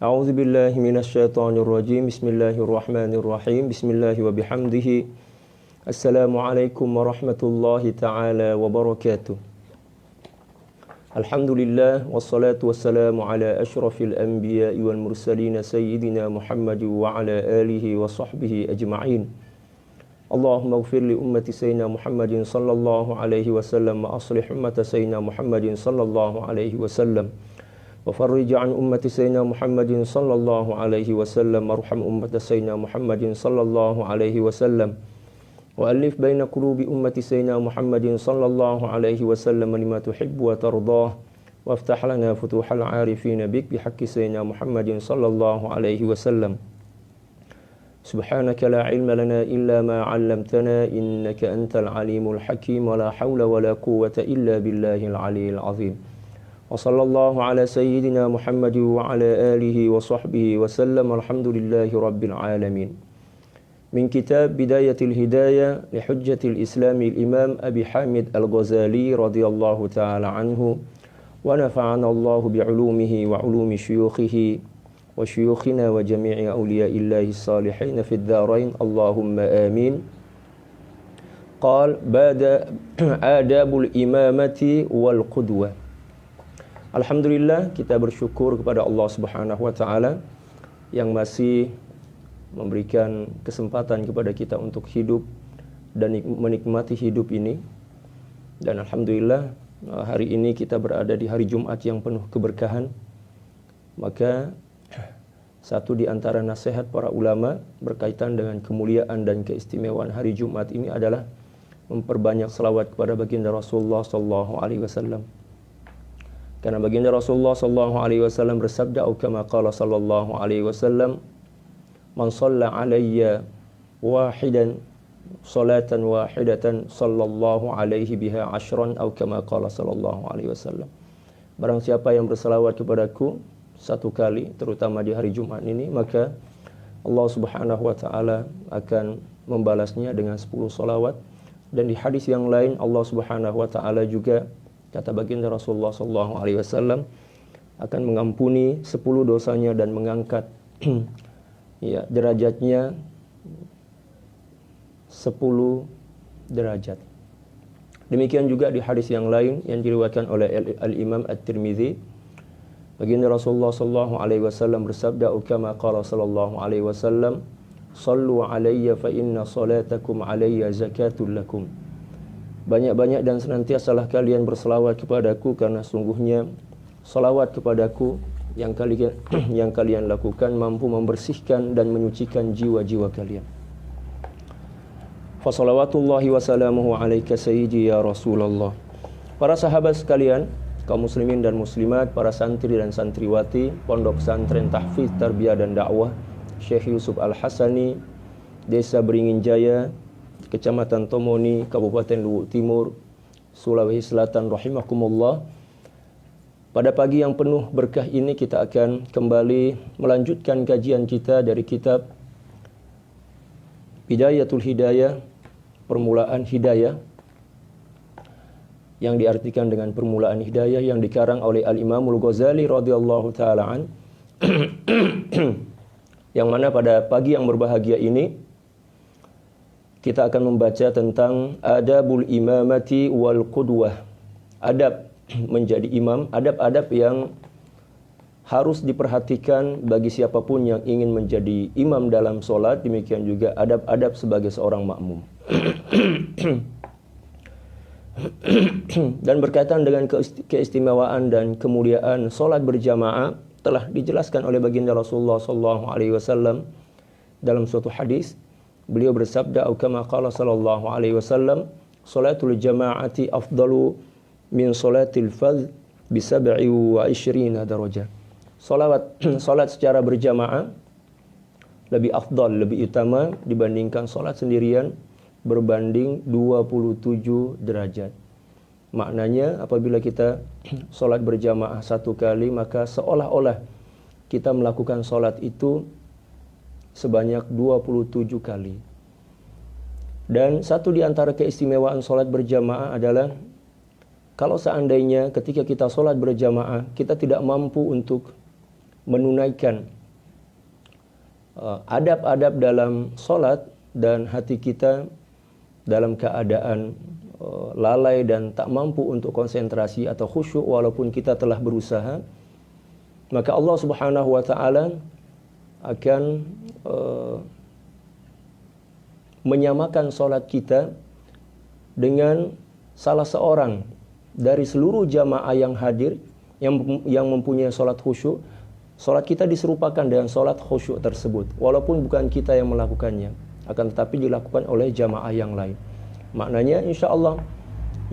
A'udzu billahi minasyaitonir rajim. Bismillahirrahmanirrahim. Bismillahi wa bihamdihi. Assalamualaikum warahmatullahi taala wabarakatuh. Alhamdulillah wassalatu wassalamu ala asyrafil anbiya'i wal mursalin sayyidina Muhammad wa ala alihi wa sahbihi ajma'in. Allahumma ighfir li ummati sayyidina Muhammadin sallallahu alaihi wasallam wa aslih ummata sayyidina Muhammadin sallallahu alaihi wasallam. وفرج عن أمة سيدنا محمد صلى الله عليه وسلم وارحم أمة سيدنا محمد صلى الله عليه وسلم وألف بين قلوب أمة سيدنا محمد صلى الله عليه وسلم لما تحب وترضاه وافتح لنا فتوح العارفين بك بحق سيدنا محمد صلى الله عليه وسلم سبحانك لا علم لنا إلا ما علمتنا إنك أنت العليم الحكيم ولا حول ولا قوة إلا بالله العلي العظيم وصلى الله على سيدنا محمد وعلى آله وصحبه وسلم الحمد لله رب العالمين. من كتاب بداية الهداية لحجة الإسلام الإمام أبي حامد الغزالي رضي الله تعالى عنه ونفعنا الله بعلومه وعلوم شيوخه وشيوخنا وجميع أولياء الله الصالحين في الدارين اللهم آمين. قال بعد آداب الإمامة والقدوة. Alhamdulillah, kita bersyukur kepada Allah Subhanahu wa taala yang masih memberikan kesempatan kepada kita untuk hidup dan menikmati hidup ini. Dan alhamdulillah, hari ini kita berada di hari Jumat yang penuh keberkahan. Maka satu di antara nasihat para ulama berkaitan dengan kemuliaan dan keistimewaan hari Jumat ini adalah memperbanyak selawat kepada baginda Rasulullah sallallahu alaihi wasallam. Karena baginda Rasulullah sallallahu alaihi wasallam bersabda, atau kama qala sallallahu alaihi wasallam, "Man shalla alayya wahidan salatan wahidatan sallallahu alaihi biha ashran," atau kama qala sallallahu alaihi wasallam. Barang siapa yang berselawat kepadaku satu kali, terutama di hari Jumat ini, maka Allah Subhanahu wa taala akan membalasnya dengan 10 salawat. Dan di hadis yang lain Allah Subhanahu wa taala juga, kata baginda Rasulullah SAW, akan mengampuni 10 dosanya dan mengangkat derajatnya 10 derajat. Demikian juga di hadis yang lain yang diriwayatkan oleh Al-Imam At-Tirmidzi, baginda Rasulullah SAW bersabda, kama qala sallallahu alaihi wasallam, "Shallu alayya fa inna salatakum alayya zakatul lakum." Banyak-banyak dan senantiasalah kalian berselawat kepadaku, karena sungguhnya selawat kepadaku yang kalian lakukan mampu membersihkan dan menyucikan jiwa-jiwa kalian. Fa salawatullahi wa salamuhu alaika sayyidi ya Rasulullah. Para sahabat sekalian, kaum muslimin dan muslimat, para santri dan santriwati Pondok Pesantren Tahfiz Tarbiyah dan Dakwah Syekh Yusuf Al-Hasani, Desa Beringin Jaya, Kecamatan Tomoni, Kabupaten Luwu Timur, Sulawesi Selatan, rahimakumullah. Pada pagi yang penuh berkah ini kita akan kembali melanjutkan kajian kita dari kitab Bidayatul Hidayah, Permulaan Hidayah, yang diartikan dengan permulaan hidayah, yang dikarang oleh Al-Imamul Ghazali radhiyallahu taala an. Yang mana pada pagi yang berbahagia ini kita akan membaca tentang adabul imamati wal qudwah. Adab menjadi imam, adab-adab yang harus diperhatikan bagi siapapun yang ingin menjadi imam dalam solat. Demikian juga adab-adab sebagai seorang makmum. Dan berkaitan dengan keistimewaan dan kemuliaan solat berjamaah telah dijelaskan oleh baginda Rasulullah SAW dalam suatu hadis. Beliau bersabda, atau kama qala sallallahu alaihi wasallam, "Salatul jama'ati afdalu min salatil fadh bi 27 darajah." Salat secara berjamaah lebih afdal, lebih utama dibandingkan salat sendirian berbanding 27 derajat. Maknanya apabila kita salat berjamaah satu kali, maka seolah-olah kita melakukan salat itu sebanyak 27 kali. Dan satu di antara keistimewaan salat berjamaah adalah kalau seandainya ketika kita salat berjamaah kita tidak mampu untuk menunaikan adab-adab dalam solat dan hati kita dalam keadaan lalai dan tak mampu untuk konsentrasi atau khusyuk walaupun kita telah berusaha, maka Allah Subhanahu wa taala akan menyamakan solat kita dengan salah seorang dari seluruh jamaah yang hadir yang mempunyai solat khusyuk. Solat kita diserupakan dengan solat khusyuk tersebut, walaupun bukan kita yang melakukannya, akan tetapi dilakukan oleh jamaah yang lain. Maknanya insya Allah,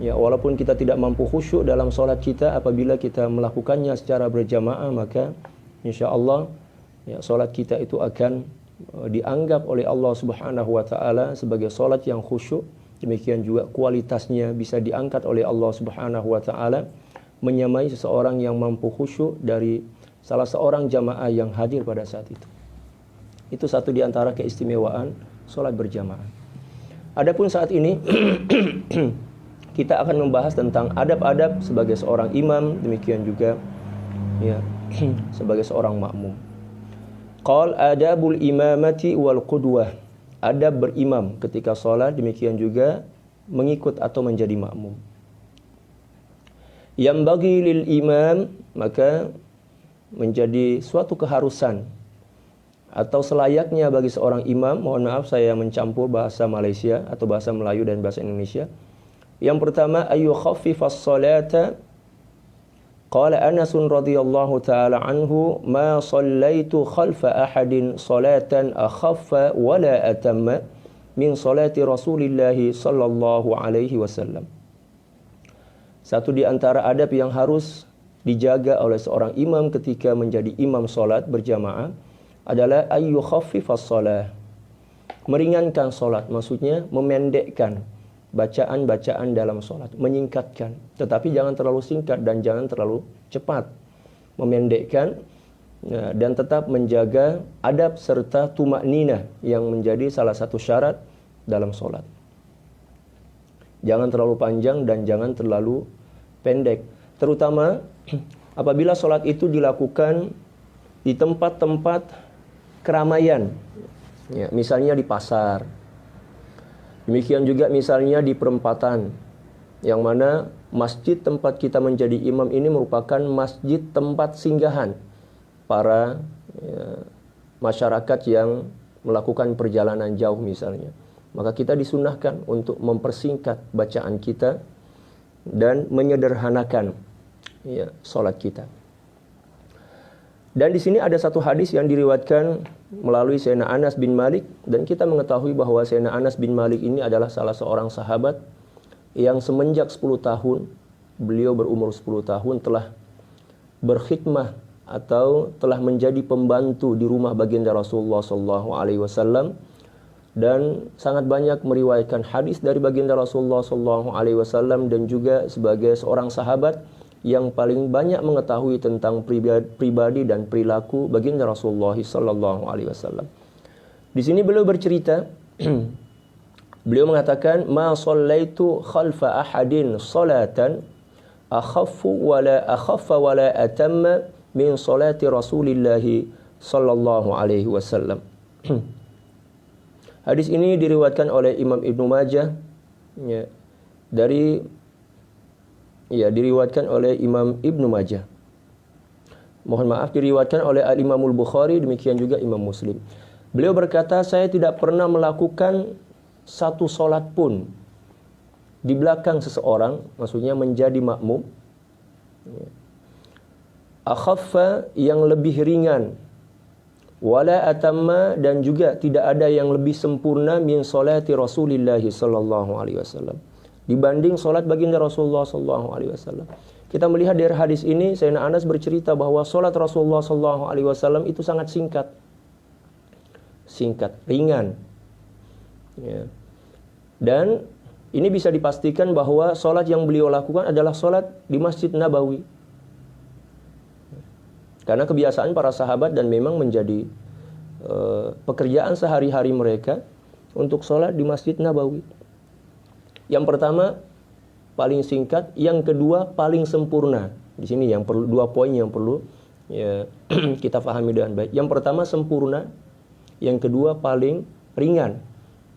ya, walaupun kita tidak mampu khusyuk dalam solat kita, apabila kita melakukannya secara berjamaah, maka insya Allah, ya, solat kita itu akan dianggap oleh Allah Subhanahu wa taala sebagai solat yang khusyuk. Demikian juga kualitasnya bisa diangkat oleh Allah Subhanahu wa taala, menyamai seseorang yang mampu khusyuk dari salah seorang jamaah yang hadir pada saat itu. Itu satu di antara keistimewaan solat berjamaah. Adapun saat ini kita akan membahas tentang adab-adab sebagai seorang imam, demikian juga ya sebagai seorang makmum. Qal adabul imamati wal qudwah. Adab berimam ketika salat, demikian juga mengikut atau menjadi makmum. Yang bagi lil imam, maka menjadi suatu keharusan atau selayaknya bagi seorang imam. Mohon maaf saya mencampur bahasa Malaysia atau bahasa Melayu dan bahasa Indonesia. Yang pertama, ayu khaffifas salata. Qala Anas radhiyallahu taala anhu, ma sallaitu khalfa ahadin salatan akhaffa wala atamma min salati Rasulillah sallallahu alaihi wasallam. Satu di antara adab yang harus dijaga oleh seorang imam ketika menjadi imam solat berjamaah adalah ayu khaffifas salah, meringankan solat, maksudnya memendekkan bacaan-bacaan dalam solat, menyingkatkan, tetapi jangan terlalu singkat dan jangan terlalu cepat, memendekkan dan tetap menjaga adab serta tumakninah yang menjadi salah satu syarat dalam solat. Jangan terlalu panjang dan jangan terlalu pendek, terutama apabila solat itu dilakukan di tempat-tempat keramaian, ya, misalnya di pasar. Demikian juga misalnya di perempatan, yang mana masjid tempat kita menjadi imam ini merupakan masjid tempat singgahan para masyarakat yang melakukan perjalanan jauh misalnya. Maka kita disunahkan untuk mempersingkat bacaan kita dan menyederhanakan solat kita. Dan di sini ada satu hadis yang diriwayatkan melalui Sayyidina Anas bin Malik, dan kita mengetahui bahwa Sayyidina Anas bin Malik ini adalah salah seorang sahabat yang semenjak 10 tahun, beliau berumur 10 tahun telah berkhidmah atau telah menjadi pembantu di rumah baginda Rasulullah SAW, dan sangat banyak meriwayatkan hadis dari baginda Rasulullah SAW, dan juga sebagai seorang sahabat yang paling banyak mengetahui tentang pribadi dan perilaku baginda Rasulullah SAW. Di sini beliau bercerita, beliau mengatakan, ma sallaitu khalfa ahadin salatan akhaffa wala atamma min salati Rasulillah sallallahu alaihi wasallam. Hadis ini diriwayatkan oleh Imam Ibnu Majah, ya, diriwayatkan oleh Imam Ibnu Majah. Mohon maaf, diriwayatkan oleh Al-Imamul Bukhari, demikian juga Imam Muslim. Beliau berkata, saya tidak pernah melakukan satu solat pun di belakang seseorang, maksudnya menjadi makmum, akhaffa, yang lebih ringan, wala atamma, dan juga tidak ada yang lebih sempurna min salati Rasulillah sallallahu alaihi wasallam, dibanding salat baginda Rasulullah sallallahu alaihi wasallam. Kita melihat dari hadis ini, Sayyidina Anas bercerita bahwa salat Rasulullah sallallahu alaihi wasallam itu sangat singkat, ringan. Ya. Dan ini bisa dipastikan bahwa salat yang beliau lakukan adalah salat di Masjid Nabawi. Karena kebiasaan para sahabat dan memang menjadi pekerjaan sehari-hari mereka untuk sholat di Masjid Nabawi. Yang pertama, paling singkat. Yang kedua, paling sempurna. Di sini yang perlu, 2 poin yang perlu ya kita pahami dengan baik. Yang pertama sempurna, yang kedua paling ringan,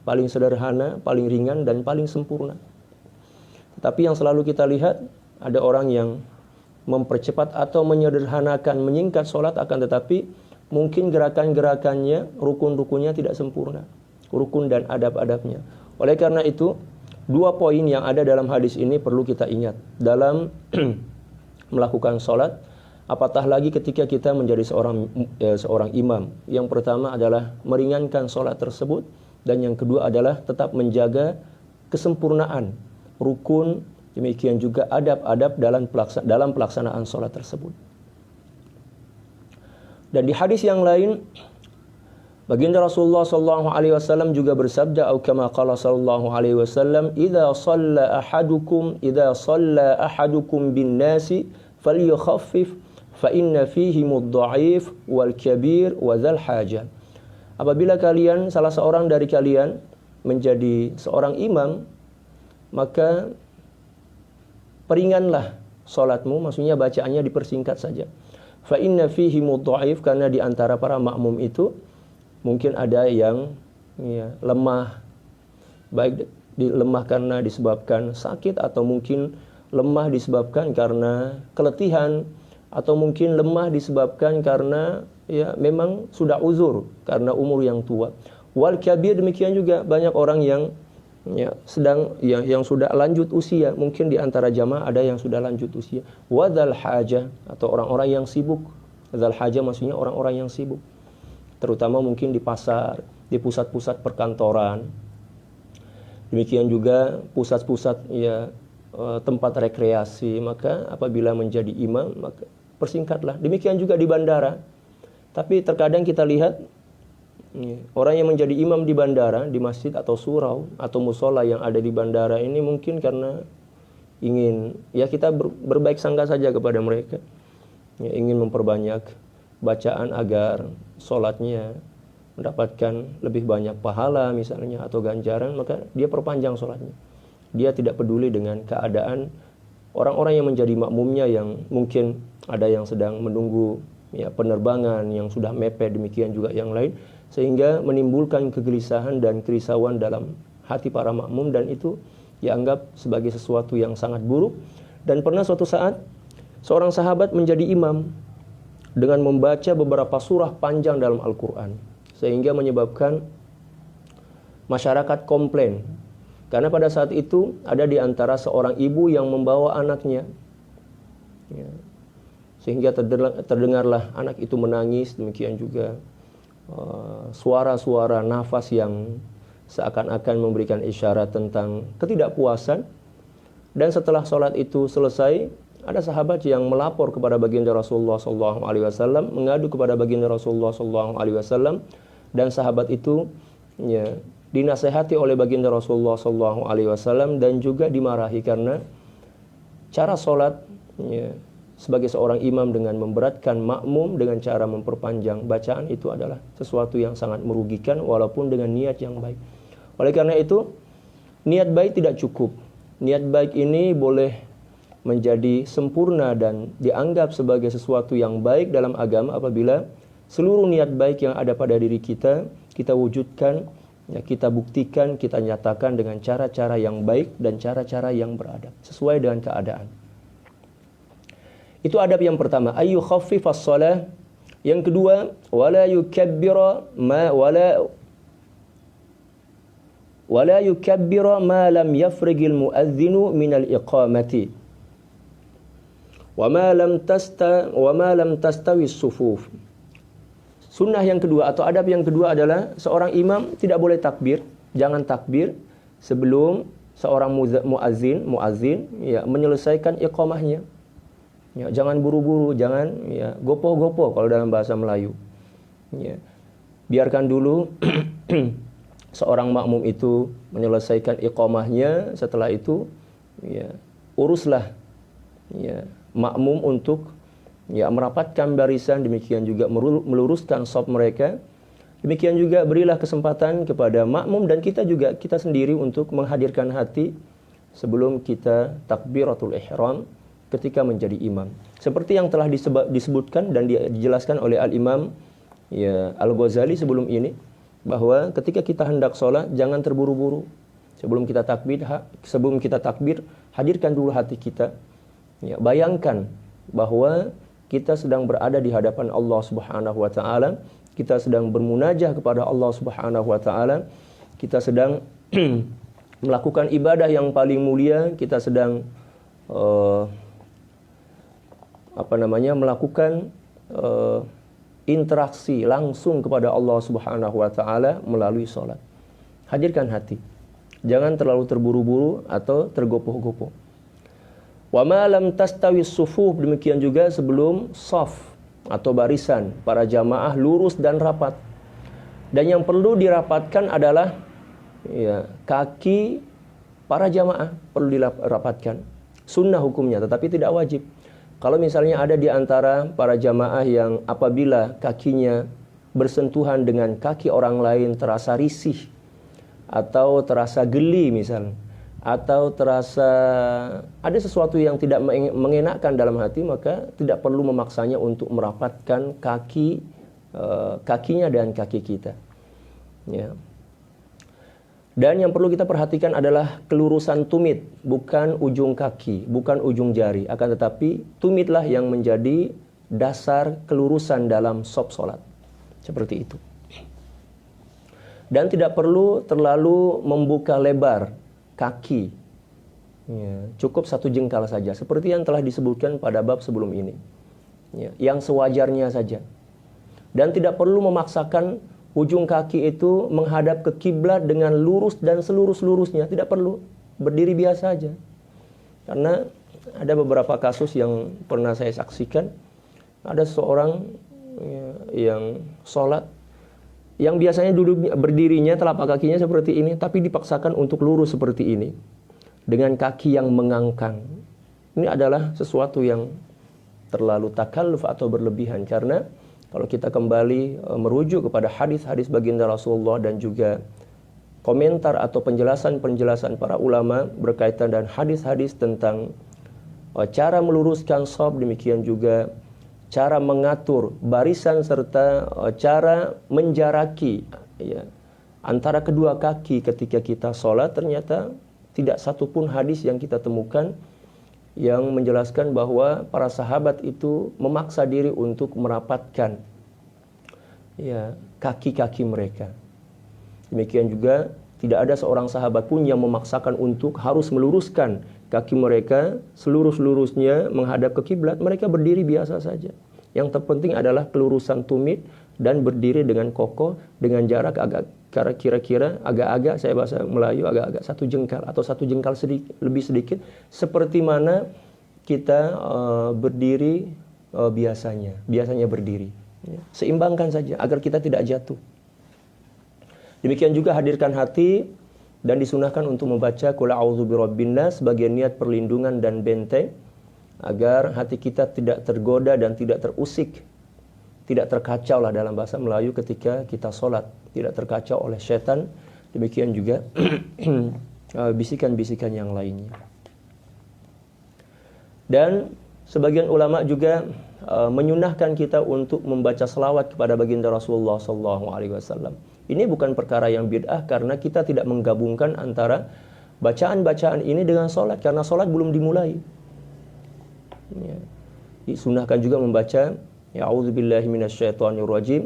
paling sederhana, paling ringan dan paling sempurna. Tapi yang selalu kita lihat ada orang yang mempercepat atau menyederhanakan, menyingkat sholat, akan tetapi mungkin gerakan-gerakannya, rukun-rukunnya tidak sempurna, rukun dan adab-adabnya. Oleh karena itu, dua poin yang ada dalam hadis ini perlu kita ingat dalam melakukan sholat, apatah lagi ketika kita menjadi seorang imam. Yang pertama adalah meringankan sholat tersebut, dan yang kedua adalah tetap menjaga kesempurnaan rukun, demikian juga adab-adab dalam pelaksanaan sholat tersebut. Dan di hadis yang lain, baginda Rasulullah sallallahu alaihi wasallam juga bersabda, atau kama qala sallallahu alaihi wasallam, idza shalla ahadukum bin nasi falyukhaffif fa inna fihim ad-dha'if wal kabir wa dzal hajah. Apabila salah seorang dari kalian menjadi seorang imam, maka peringanlah salatmu, maksudnya bacaannya dipersingkat saja. Fa inna fihim ad-dha'if, karena di antara para makmum itu mungkin ada yang lemah, baik lemah karena disebabkan sakit, atau mungkin lemah disebabkan karena keletihan, atau mungkin lemah disebabkan karena memang sudah uzur karena umur yang tua. Wal kabir, demikian juga banyak orang yang yang sudah lanjut usia, mungkin di antara jamaah ada yang sudah lanjut usia. Wa dzal hajah, atau orang-orang yang sibuk. Dzal hajah maksudnya orang-orang yang sibuk, terutama mungkin di pasar, di pusat-pusat perkantoran. Demikian juga pusat-pusat tempat rekreasi. Maka apabila menjadi imam, maka persingkatlah. Demikian juga di bandara. Tapi terkadang kita lihat orang yang menjadi imam di bandara, di masjid atau surau atau musola yang ada di bandara ini, mungkin karena ingin kita berbaik sangka saja kepada mereka, ingin memperbanyak bacaan agar sholatnya mendapatkan lebih banyak pahala misalnya atau ganjaran, maka dia perpanjang sholatnya. Dia tidak peduli dengan keadaan orang-orang yang menjadi makmumnya, yang mungkin ada yang sedang menunggu penerbangan yang sudah mepet, demikian juga yang lain, sehingga menimbulkan kegelisahan dan kerisauan dalam hati para makmum, dan itu dianggap sebagai sesuatu yang sangat buruk. Dan pernah suatu saat seorang sahabat menjadi imam dengan membaca beberapa surah panjang dalam Al-Quran, sehingga menyebabkan masyarakat komplain. Karena pada saat itu ada di antara seorang ibu yang membawa anaknya, sehingga terdengarlah anak itu menangis, demikian juga suara-suara nafas yang seakan-akan memberikan isyarat tentang ketidakpuasan. Dan setelah sholat itu selesai, ada sahabat yang melapor kepada baginda Rasulullah SAW, mengadu kepada baginda Rasulullah SAW, dan sahabat itu dinasehati oleh baginda Rasulullah SAW dan juga dimarahi karena cara sholat sebagai seorang imam dengan memberatkan makmum dengan cara memperpanjang bacaan itu adalah sesuatu yang sangat merugikan walaupun dengan niat yang baik. Oleh karena itu, niat baik tidak cukup. Niat baik ini boleh menjadi sempurna dan dianggap sebagai sesuatu yang baik dalam agama apabila seluruh niat baik yang ada pada diri kita, kita wujudkan, kita buktikan, kita nyatakan dengan cara-cara yang baik dan cara-cara yang beradab, sesuai dengan keadaan. Itu adab yang pertama, ayu khaffifas shalah. Yang kedua, wala yukabbira ma lam yafrigil muadzinu minal iqamati wa ma lam tastawi sufuf. Sunnah yang kedua atau adab yang kedua adalah seorang imam tidak boleh takbir, jangan takbir sebelum seorang muazzin menyelesaikan iqamahnya. Jangan buru-buru, jangan gopoh-gopoh kalau dalam bahasa Melayu. Biarkan dulu seorang makmum itu menyelesaikan iqamahnya, setelah itu uruslah makmum untuk merapatkan barisan, demikian juga meluruskan shaf mereka. Demikian juga berilah kesempatan kepada makmum dan kita sendiri untuk menghadirkan hati sebelum kita takbiratul ihram ketika menjadi imam. Seperti yang telah disebutkan dan dijelaskan oleh Al-Imam Al-Ghazali sebelum ini, bahwa ketika kita hendak sholat jangan terburu-buru. Sebelum kita takbir, hadirkan dulu hati kita. Bayangkan bahwa kita sedang berada di hadapan Allah Subhanahu wa taala, kita sedang bermunajah kepada Allah Subhanahu wa taala, kita sedang melakukan ibadah yang paling mulia, kita sedang melakukan interaksi langsung kepada Allah Subhanahu wa taala melalui salat. Hadirkan hati. Jangan terlalu terburu-buru atau tergopoh-gopoh. Wa ma lam tastawi sufuf, demikian juga sebelum shaf atau barisan para jamaah lurus dan rapat. Dan yang perlu dirapatkan adalah kaki para jamaah perlu dirapatkan. Sunnah hukumnya, tetapi tidak wajib. Kalau misalnya ada di antara para jamaah yang apabila kakinya bersentuhan dengan kaki orang lain terasa risih, atau terasa geli misalnya, atau terasa ada sesuatu yang tidak mengenakkan dalam hati, maka tidak perlu memaksanya untuk merapatkan kakinya dan kaki kita. Dan yang perlu kita perhatikan adalah kelurusan tumit, bukan ujung kaki, bukan ujung jari, akan tetapi tumitlah yang menjadi dasar kelurusan dalam shaf salat. Seperti itu. Dan tidak perlu terlalu membuka lebar kaki. Cukup 1 jengkal saja, seperti yang telah disebutkan pada bab sebelum ini. Yang sewajarnya saja. Dan tidak perlu memaksakan ujung kaki itu menghadap ke kiblat dengan lurus dan selurus-lurusnya. Tidak perlu. Berdiri biasa saja. Karena ada beberapa kasus yang pernah saya saksikan. Ada seorang yang sholat, yang biasanya duduk berdirinya telapak kakinya seperti ini, tapi dipaksakan untuk lurus seperti ini dengan kaki yang mengangkang. Ini adalah sesuatu yang terlalu takalluf atau berlebihan, karena kalau kita kembali merujuk kepada hadis-hadis baginda Rasulullah dan juga komentar atau penjelasan-penjelasan para ulama berkaitan dengan hadis-hadis tentang cara meluruskan shaf, demikian juga cara mengatur barisan serta cara menjaraki antara kedua kaki ketika kita sholat, ternyata tidak satupun hadis yang kita temukan yang menjelaskan bahwa para sahabat itu memaksa diri untuk merapatkan kaki-kaki mereka. Demikian juga tidak ada seorang sahabat pun yang memaksakan untuk harus meluruskan kaki mereka selurus-lurusnya menghadap ke kiblat. Mereka berdiri biasa saja. Yang terpenting adalah kelurusan tumit dan berdiri dengan kokoh, dengan jarak agak kira-kira agak-agak, saya bahasa Melayu, agak-agak 1 jengkal atau 1 jengkal lebih sedikit, seperti mana kita berdiri biasanya berdiri. Seimbangkan saja agar kita tidak jatuh. Demikian juga hadirkan hati dan disunahkan untuk membaca Qul a'udzu birabbin nas sebagai niat perlindungan dan benteng, agar hati kita tidak tergoda dan tidak terusik, tidak terkacau lah dalam bahasa Melayu ketika kita sholat, tidak terkacau oleh setan, demikian juga bisikan-bisikan yang lainnya. Dan sebagian ulama juga menyunahkan kita untuk membaca selawat kepada baginda Rasulullah SAW. Ini bukan perkara yang bid'ah, karena kita tidak menggabungkan antara bacaan-bacaan ini dengan sholat, karena sholat belum dimulai. Disunahkan juga membaca A'udzubillahi minasyaitonirrajim.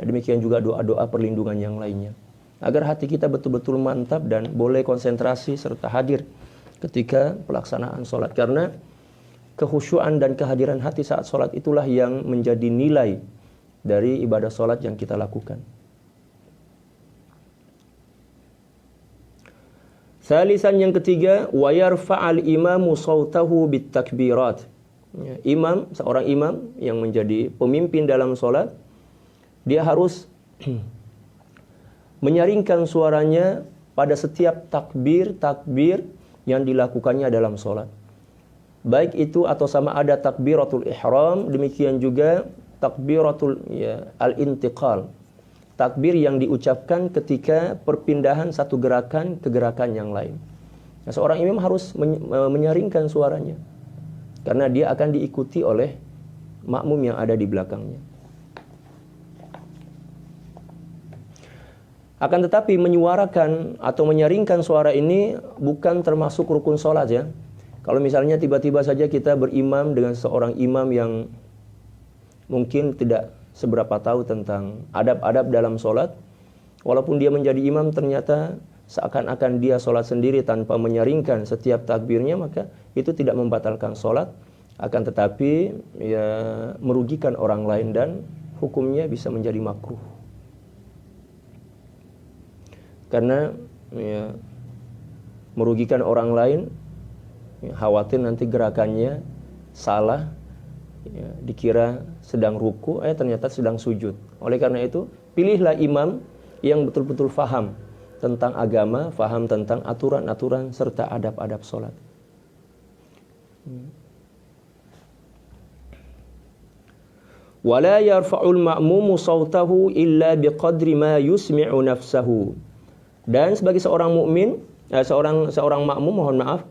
Demikian juga doa-doa perlindungan yang lainnya, agar hati kita betul-betul mantap dan boleh konsentrasi serta hadir ketika pelaksanaan sholat. Karena kekhusyuan dan kehadiran hati saat sholat itulah yang menjadi nilai dari ibadah sholat yang kita lakukan. Salisan yang ketiga, wa yarfa'al imamu sautahu bitakbirat. Seorang imam yang menjadi pemimpin dalam sholat, dia harus menyaringkan suaranya pada setiap takbir yang dilakukannya dalam sholat. Baik itu atau sama ada takbiratul ihram, demikian juga takbiratul al-intiqal. Takbir yang diucapkan ketika perpindahan satu gerakan ke gerakan yang lain. Nah, seorang imam harus menyaringkan suaranya. karena dia akan diikuti oleh makmum yang ada di belakangnya. Akan tetapi menyuarakan atau menyaringkan suara ini bukan termasuk rukun sholat ya. Kalau misalnya tiba-tiba saja kita berimam dengan seorang imam yang mungkin tidak seberapa tahu tentang adab-adab dalam sholat, walaupun dia menjadi imam ternyata seakan-akan dia sholat sendiri tanpa menyaringkan setiap takbirnya, maka itu tidak membatalkan sholat, akan tetapi ya merugikan orang lain dan hukumnya bisa menjadi makruh. Karena ya, merugikan orang lain, ya, khawatir nanti gerakannya salah, ya, dikira sedang ruku, ternyata sedang sujud. Oleh karena itu, pilihlah imam yang betul-betul faham tentang agama, faham tentang aturan-aturan serta adab-adab sholat. Wala yarfa'ul ma'mumu sautahu illa biqadri ma yusmi'u nafsahu. Dan sebagai seorang mukmin, seorang makmum, mohon maaf,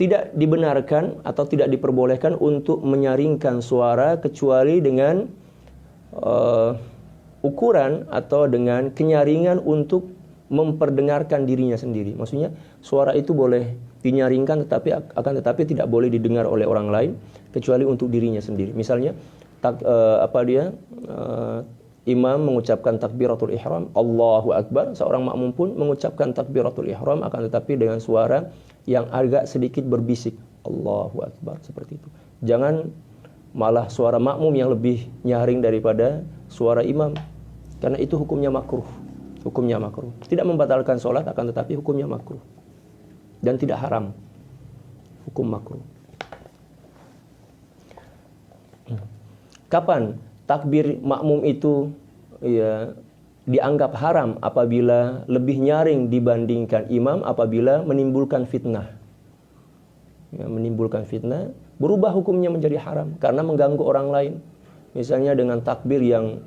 tidak dibenarkan atau tidak diperbolehkan untuk menyaringkan suara kecuali dengan ukuran atau dengan kenyaringan untuk memperdengarkan dirinya sendiri. Maksudnya suara itu boleh dinyaringkan tetapi tidak boleh didengar oleh orang lain kecuali untuk dirinya sendiri. Misalnya imam mengucapkan takbiratul ihram, Allahu Akbar, seorang makmum pun mengucapkan takbiratul ihram, akan tetapi dengan suara yang agak sedikit berbisik, Allahu Akbar, seperti itu. Jangan malah suara makmum yang lebih nyaring daripada suara imam, karena itu hukumnya makruh. Hukumnya makruh. Tidak membatalkan sholat, akan tetapi hukumnya makruh. Dan tidak haram. Hukum makruh. Kapan takbir makmum itu ya dianggap haram? Apabila lebih nyaring dibandingkan imam, apabila menimbulkan fitnah. Ya, menimbulkan fitnah, berubah hukumnya menjadi haram karena mengganggu orang lain. Misalnya dengan takbir yang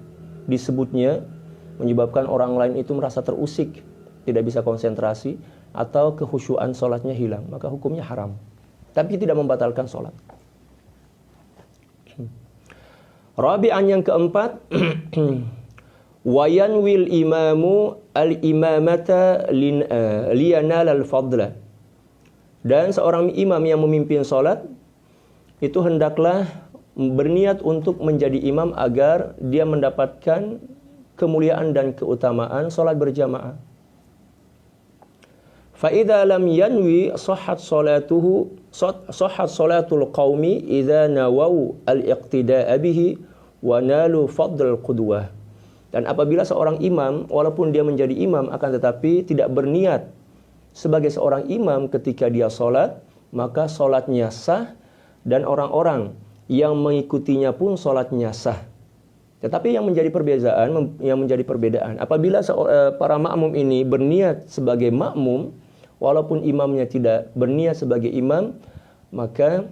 disebutnya menyebabkan orang lain itu merasa terusik, tidak bisa konsentrasi, atau kekhusyuan sholatnya hilang, maka hukumnya haram. Tapi tidak membatalkan sholat. Rabi'an, yang keempat, wayanwil imamu al-imamata liyanal al-fadla. Dan seorang imam yang memimpin salat itu hendaklah berniat untuk menjadi imam agar dia mendapatkan kemuliaan dan keutamaan salat berjamaah. Fa idza lam yanwi sahhat salatul qaumi idza nawau al-iqtida'a bihi wa nalu fadl qudwah. Dan apabila seorang imam walaupun dia menjadi imam akan tetapi tidak berniat sebagai seorang imam ketika dia salat, maka salatnya sah dan orang-orang yang mengikutinya pun salatnya sah. Tetapi yang menjadi perbedaan apabila para makmum ini berniat sebagai makmum walaupun imamnya tidak berniat sebagai imam, maka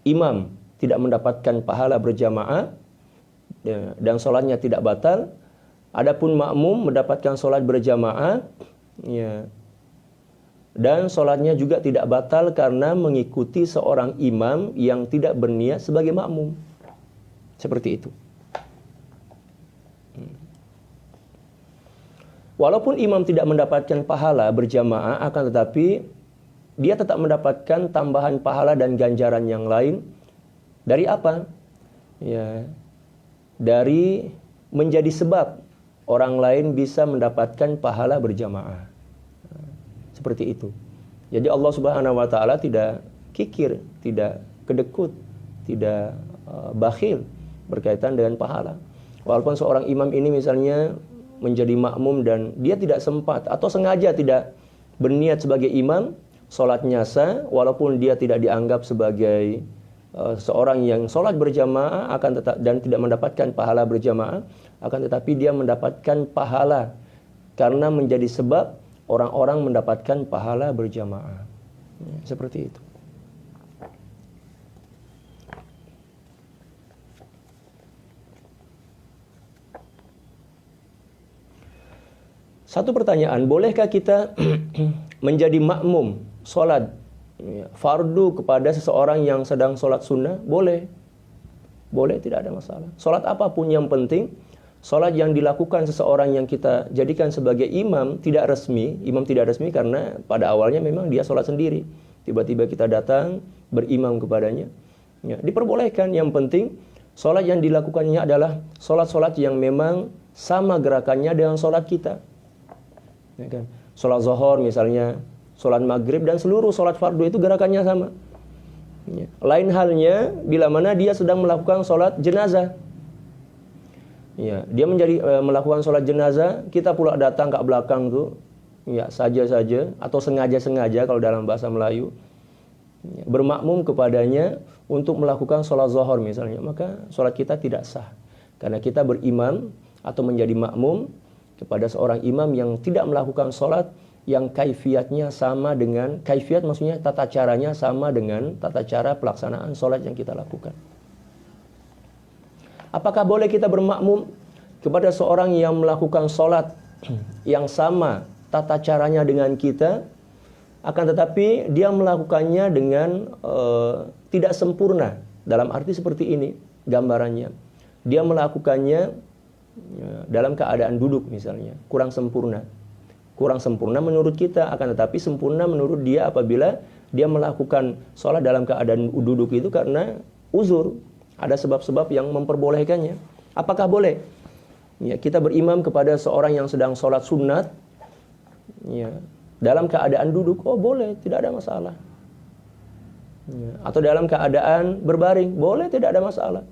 imam tidak mendapatkan pahala berjamaah dan sholatnya tidak batal. Adapun makmum mendapatkan sholat berjamaah dan sholatnya juga tidak batal karena mengikuti seorang imam yang tidak berniat sebagai makmum. Seperti itu. Walaupun imam tidak mendapatkan pahala berjamaah, akan tetapi dia tetap mendapatkan tambahan pahala dan ganjaran yang lain. Dari apa? Ya, dari menjadi sebab orang lain bisa mendapatkan pahala berjamaah. Seperti itu. Jadi Allah Subhanahu wa taala tidak kikir, tidak kedekut, tidak bakhil berkaitan dengan pahala. Walaupun seorang imam ini misalnya menjadi makmum dan dia tidak sempat atau sengaja tidak berniat sebagai imam, sholatnya sah walaupun dia tidak dianggap sebagai seorang yang sholat berjamaah dan tidak mendapatkan pahala berjamaah, akan tetapi dia mendapatkan pahala karena menjadi sebab orang-orang mendapatkan pahala berjamaah. Seperti itu. Satu pertanyaan, bolehkah kita menjadi makmum sholat Ya, fardu kepada seseorang yang sedang sholat sunnah, boleh. Boleh, tidak ada masalah. Sholat apapun yang penting, sholat yang dilakukan seseorang yang kita jadikan sebagai imam tidak resmi. Imam tidak resmi karena pada awalnya memang dia sholat sendiri. Tiba-tiba kita datang berimam kepadanya. Ya, diperbolehkan. Yang penting sholat yang dilakukannya adalah sholat-sholat yang memang sama gerakannya dengan sholat kita. Ya kan? Sholat zuhur misalnya, sholat maghrib dan seluruh sholat fardu itu gerakannya sama. Ya. Lain halnya bila mana dia sedang melakukan sholat jenazah. Ya, dia melakukan sholat jenazah, kita pula datang ke belakang tuh, ya saja-saja atau sengaja-sengaja kalau dalam bahasa Melayu, ya, bermakmum kepadanya untuk melakukan sholat zuhur misalnya, maka sholat kita tidak sah karena kita berimam atau menjadi makmum kepada seorang imam yang tidak melakukan sholat yang kaifiatnya sama dengan, kaifiat maksudnya tata caranya sama dengan tata cara pelaksanaan sholat yang kita lakukan. Apakah boleh kita bermakmum kepada seorang yang melakukan sholat yang sama tata caranya dengan kita, akan tetapi dia melakukannya dengan tidak sempurna. Dalam arti seperti ini gambarannya. Dia melakukannya dalam keadaan duduk misalnya, kurang sempurna. Kurang sempurna menurut kita, akan tetapi sempurna menurut dia apabila dia melakukan sholat dalam keadaan duduk itu karena uzur. Ada sebab-sebab yang memperbolehkannya. Apakah boleh? Ya, kita berimam kepada seorang yang sedang sholat sunat, ya, dalam keadaan duduk, oh boleh, tidak ada masalah. Ya, atau dalam keadaan berbaring, boleh, tidak ada masalah.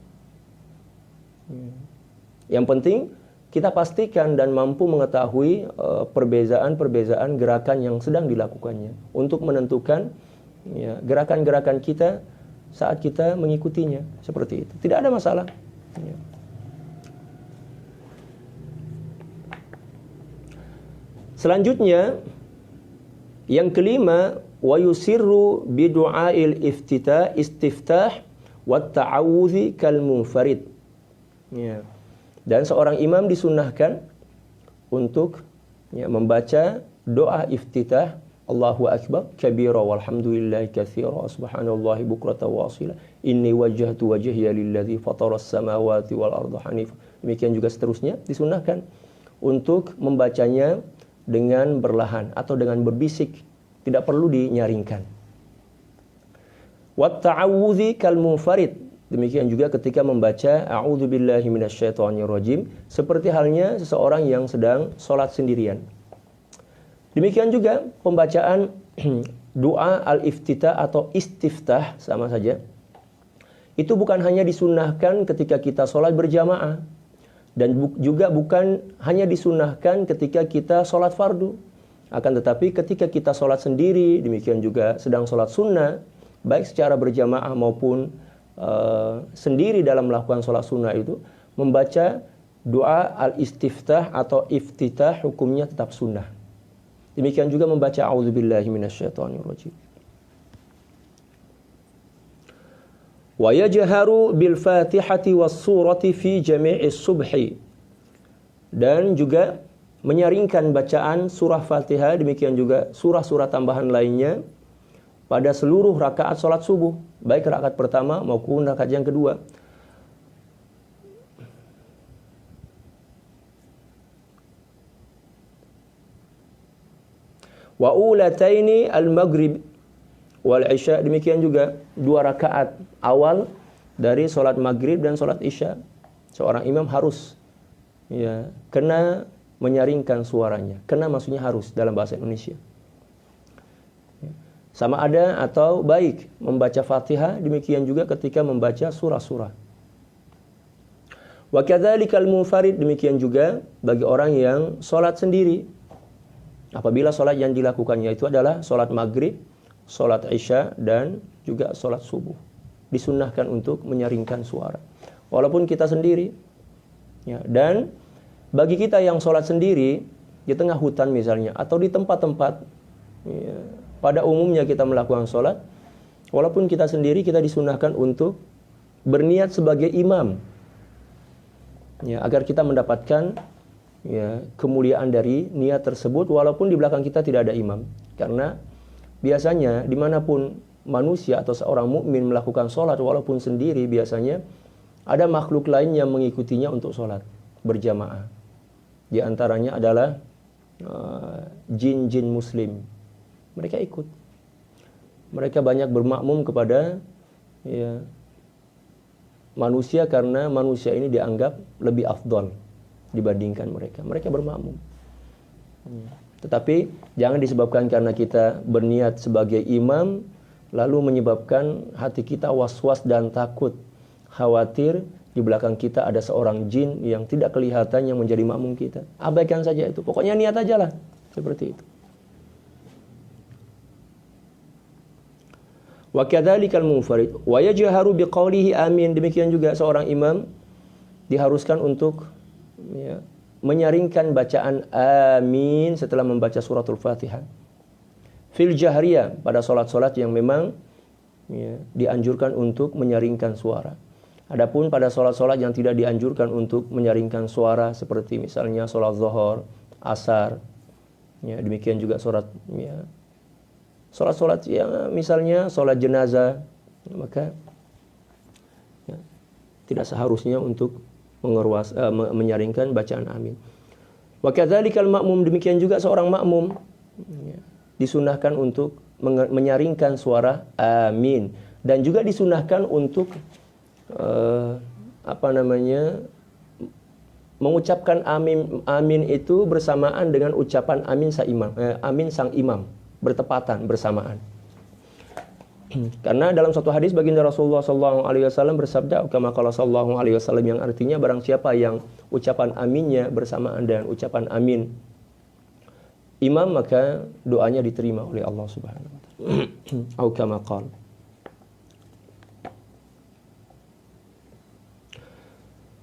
Ya. Yang penting kita pastikan dan mampu mengetahui perbezaan-perbezaan gerakan yang sedang dilakukannya untuk menentukan ya, gerakan-gerakan kita saat kita mengikutinya, seperti itu. Tidak ada masalah. Ya. Selanjutnya, yang kelima, wa yusirru bi du'ail istiftah wa ta'awudzi kal munfarid. Ya. Dan seorang imam disunnahkan untuk ya, membaca doa iftitah, Allahu akbar kabira walhamdulillahi katsira subhanallahi bukratan wa asila inni wajjahtu wajhiya lilladzi fataras samawati wal arda hanif. Demikian juga seterusnya disunnahkan untuk membacanya dengan berlahan atau dengan berbisik, tidak perlu dinyaringkan. Wat ta'awudzi kal munfarid. Demikian juga ketika membaca a'udzubillahi minasyaitonirrajim, seperti halnya seseorang yang sedang sholat sendirian. Demikian juga pembacaan doa al-iftitah atau istiftah sama saja. Itu bukan hanya disunnahkan ketika kita sholat berjamaah. Dan juga bukan hanya disunnahkan ketika kita sholat fardu. Akan tetapi ketika kita sholat sendiri, demikian juga sedang sholat sunnah, baik secara berjamaah maupun sendiri dalam melakukan sholat sunnah itu, membaca doa al-istiftah atau iftitah hukumnya tetap sunnah. Demikian juga membaca a'udzubillahi minasyaitonirrajim. Wa yajharu bil Fatihati was surati fi jami'is subhi. Dan juga menyaringkan bacaan surah Fatihah, demikian juga surah-surah tambahan lainnya pada seluruh rakaat salat subuh, baik rakaat pertama maupun rakaat yang kedua. Wa ulataini al-maghrib wal isya, demikian juga dua rakaat awal dari salat maghrib dan salat isya. Seorang imam harus ya kena menyaringkan suaranya. Kena maksudnya harus dalam bahasa Indonesia. Sama ada atau baik membaca Fatihah, demikian juga ketika membaca surah-surah. Wa kadzalikal munfarid, demikian juga bagi orang yang salat sendiri. Apabila salat yang dilakukannya itu adalah salat maghrib, salat isya dan juga salat subuh, disunnahkan untuk menyaringkan suara walaupun kita sendiri ya. Dan bagi kita yang salat sendiri di tengah hutan misalnya atau di tempat-tempat ya, pada umumnya kita melakukan salat, walaupun kita sendiri, kita disunnahkan untuk berniat sebagai imam ya, agar kita mendapatkan ya, kemuliaan dari niat tersebut walaupun di belakang kita tidak ada imam. Karena biasanya dimanapun manusia atau seorang mukmin melakukan sholat walaupun sendiri, biasanya ada makhluk lain yang mengikutinya untuk sholat berjamaah. Di antaranya adalah jin-jin muslim. Mereka ikut. Mereka banyak bermakmum kepada manusia karena manusia ini dianggap lebih afdal dibandingkan mereka. Mereka bermakmum. Tetapi jangan disebabkan karena kita berniat sebagai imam lalu menyebabkan hati kita was-was dan takut, khawatir di belakang kita ada seorang jin yang tidak kelihatan yang menjadi makmum kita. Abaikan saja itu. Pokoknya niat aja lah. Seperti itu. Wa kadzalikal munfarid wa yajharu biqaulihi amin. Demikian juga seorang imam diharuskan untuk menyaringkan bacaan amin setelah membaca suratul Fatihah. Fil jahriyah, pada salat-salat yang memang dianjurkan untuk menyaringkan suara. Adapun pada salat-salat yang tidak dianjurkan untuk menyaringkan suara seperti misalnya salat zuhur, asar, demikian juga salat-salat yang misalnya salat jenazah, maka tidak seharusnya untuk menyaringkan bacaan amin. Wa kadzalikal ma'mum, demikian juga seorang makmum disunahkan untuk menyaringkan suara amin, dan juga disunahkan untuk mengucapkan amin itu bersamaan dengan ucapan amin sang imam, bertepatan bersamaan. Karena dalam satu hadis baginda Rasulullah SAW bersabda, kama qala sallallahu alaihi wasallam, yang artinya barang siapa yang ucapan aminnya bersamaan dengan ucapan amin imam, maka doanya diterima oleh Allah Subhanahu wa taala. Au kama qala.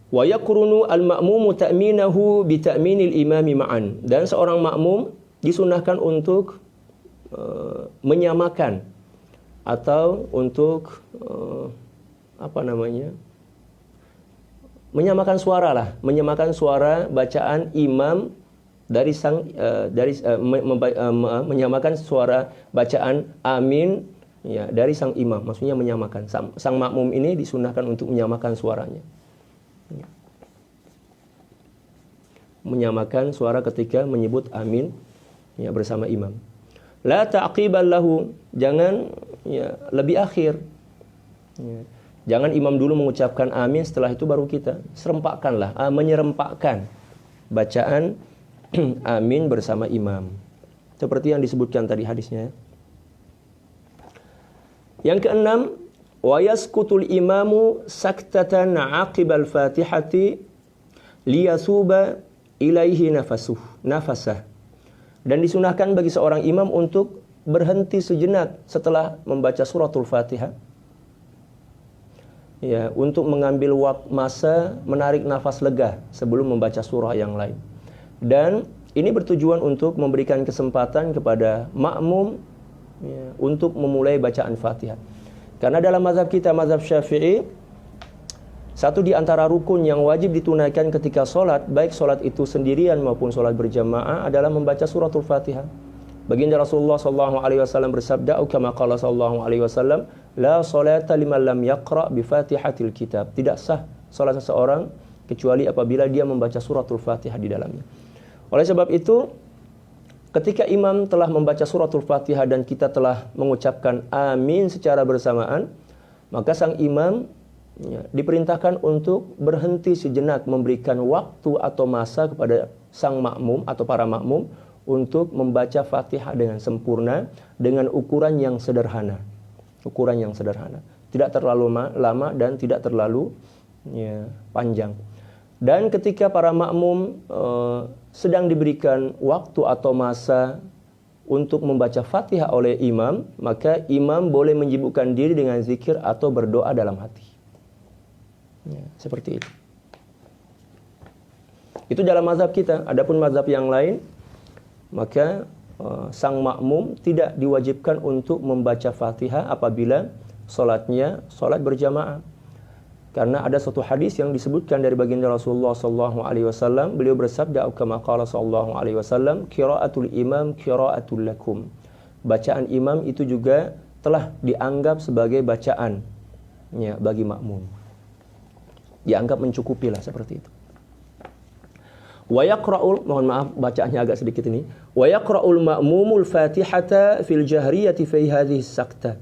Wa yaqrunu al-ma'mumu ta'minahu bi ta'minil imami ma'an. Dan seorang makmum disunahkan untuk menyamakan atau untuk menyamakan suara bacaan imam menyamakan suara bacaan amin dari sang imam. Maksudnya menyamakan. Sang makmum ini disunahkan untuk menyamakan suaranya. Menyamakan suara ketika menyebut amin bersama imam. La ta'qiban lahu, jangan lebih akhir. Jangan imam dulu mengucapkan amin, setelah itu baru kita. Serempakkanlah, menyerempakkan bacaan amin bersama imam. Seperti yang disebutkan tadi hadisnya. Yang keenam, wa yaskutul imamu saktatan 'aqibal Fatihati liyasuba ilaihi nafasah. Dan disunahkan bagi seorang imam untuk berhenti sejenak setelah membaca suratul Fatihah. Untuk mengambil masa menarik nafas lega sebelum membaca surah yang lain. Dan ini bertujuan untuk memberikan kesempatan kepada makmum untuk memulai bacaan Fatihah. Karena dalam mazhab kita, mazhab Syafi'i, satu di antara rukun yang wajib ditunaikan ketika sholat, baik sholat itu sendirian maupun sholat berjamaah, adalah membaca suratul Fatihah. Baginda Rasulullah SAW bersabda, kama qala sallallahu alaihi wasallam, la sholata liman lam yaqra bi Fatihatil kitab. Tidak sah sholat seseorang kecuali apabila dia membaca suratul Fatihah di dalamnya. Oleh sebab itu, ketika imam telah membaca suratul Fatihah dan kita telah mengucapkan amin secara bersamaan, maka sang imam diperintahkan untuk berhenti sejenak, memberikan waktu atau masa kepada sang makmum atau para makmum untuk membaca Fatihah dengan sempurna, dengan ukuran yang sederhana. Ukuran yang sederhana. Tidak terlalu lama dan tidak terlalu panjang. Dan ketika para makmum sedang diberikan waktu atau masa untuk membaca Fatihah oleh imam, maka imam boleh menyibukkan diri dengan zikir atau berdoa dalam hati. Seperti itu. Itu dalam mazhab kita. Adapun mazhab yang lain, maka sang makmum tidak diwajibkan untuk membaca Fatihah apabila sholatnya sholat berjamaah. Karena ada satu hadis yang disebutkan dari baginda Rasulullah SAW, beliau bersabda, kama qala sallallahu alaihi wasallam, qiraatul imam qiraatul lakum. bacaan imam itu juga telah dianggap sebagai bacaan ya bagi makmum. Dianggap mencukupi lah seperti itu. Wa yaqra'ul, mohon maaf bacaannya agak sedikit ini. Wa yaqra'ul ma'mumul Fatihata fil jahriyati fi hadhihi sakta.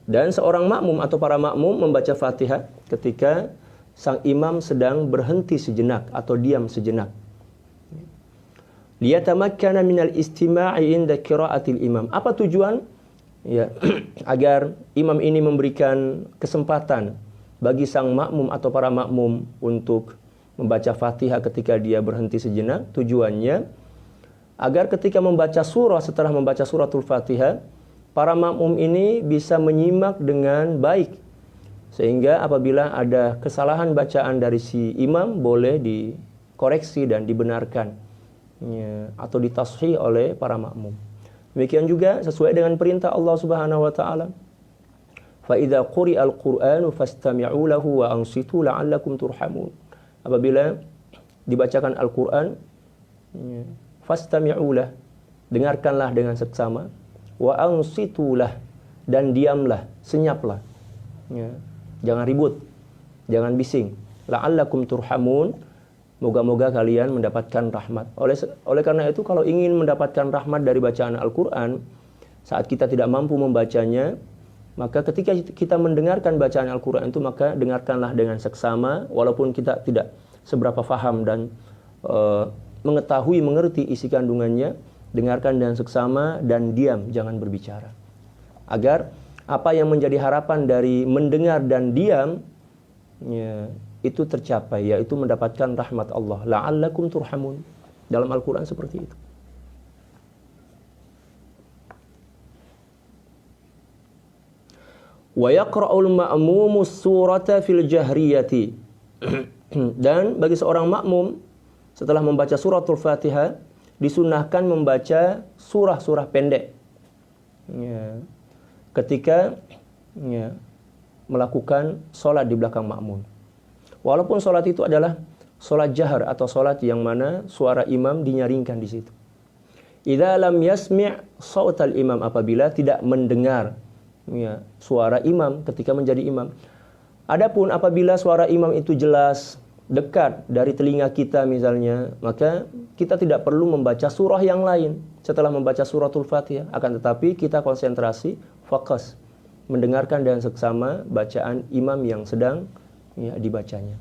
Dan seorang makmum atau para makmum membaca Fatihah ketika sang imam sedang berhenti sejenak atau diam sejenak. Liyatamakkana minal istima'i inda qira'atil imam. Apa tujuan? Ya, agar imam ini memberikan kesempatan bagi sang makmum atau para makmum untuk membaca Fatihah ketika dia berhenti sejenak. Tujuannya agar ketika membaca surah, setelah membaca suratul Fatihah, para makmum ini bisa menyimak dengan baik. Sehingga apabila ada kesalahan bacaan dari si imam, boleh dikoreksi dan dibenarkan ya, atau ditashih oleh para makmum. Demikian juga sesuai dengan perintah Allah Subhanahu wa taala. Fa idza quri'al Qur'anu fastami'u lahu wa ansitu la'allakum turhamun. Apabila dibacakan Al-Qur'an, ya, fastami'u lah, dengarkanlah dengan seksama, wa ansitu lah, dan diamlah, senyaplah. Ya, jangan ribut, jangan bising. La'allakum turhamun. Moga-moga kalian mendapatkan rahmat. Oleh karena itu, kalau ingin mendapatkan rahmat dari bacaan Al-Quran, saat kita tidak mampu membacanya, maka ketika kita mendengarkan bacaan Al-Quran itu, maka dengarkanlah dengan seksama, walaupun kita tidak seberapa faham dan mengetahui, mengerti isi kandungannya, dengarkan dengan seksama dan diam, jangan berbicara. Agar apa yang menjadi harapan dari mendengar dan diam, ya, itu tercapai, yaitu mendapatkan rahmat Allah. La'allakum turhamun. Dalam Al-Quran seperti itu. Wa yaqra'ul ma'mumu surata fil jahriyati. Dan bagi seorang makmum, setelah membaca suratul Fatihah, disunnahkan membaca surah-surah pendek. Ya. Ketika ya, melakukan sholat di belakang makmum. Walaupun sholat itu adalah sholat jahar atau sholat yang mana suara imam dinyaringkan di situ. Idza lam yasmi' sautal imam, apabila tidak mendengar ya, suara imam ketika menjadi imam. Adapun apabila suara imam itu jelas, dekat dari telinga kita misalnya, maka kita tidak perlu membaca surah yang lain setelah membaca suratul Fatihah. Akan tetapi kita konsentrasi, fokus mendengarkan dengan seksama bacaan imam yang sedang ya, dibacanya.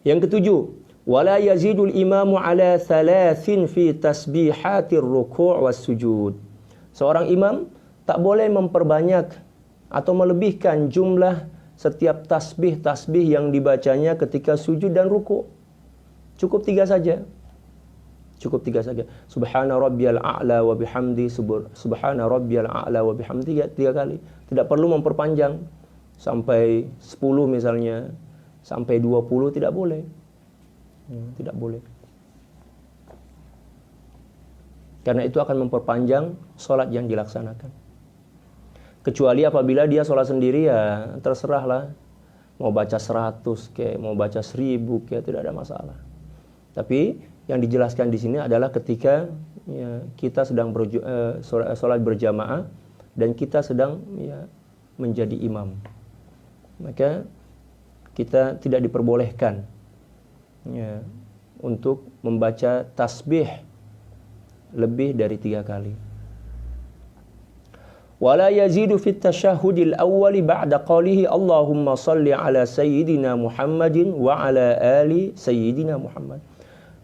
Yang ketujuh, wala yazidul imamu ala thalathin fi tasbihatir ruku' was sujud. Seorang imam tak boleh memperbanyak atau melebihkan jumlah setiap tasbih-tasbih yang dibacanya ketika sujud dan ruku'. Cukup 3 saja. Cukup 3 saja. Subhana rabbiyal a'la wa bihamdi, subhana rabbiyal a'la wa bihamdi, 3 kali. Tidak perlu memperpanjang sampai 10 misalnya, sampai 20, tidak boleh. Tidak boleh. Karena itu akan memperpanjang sholat yang dilaksanakan. Kecuali apabila dia sholat sendiri, ya terserahlah. Mau baca 100 kayak, mau baca 1000 kayak, tidak ada masalah. Tapi yang dijelaskan di sini adalah ketika ya, kita sedang sholat berjamaah dan kita sedang ya, menjadi imam. Maka kita tidak diperbolehkan ya, untuk membaca tasbih lebih dari 3 kali. Wala yazidu fit tasyahhudil awwali ba'da qawlihi Allahumma salli ala sayyidina Muhammadin wa ala ali sayyidina Muhammad.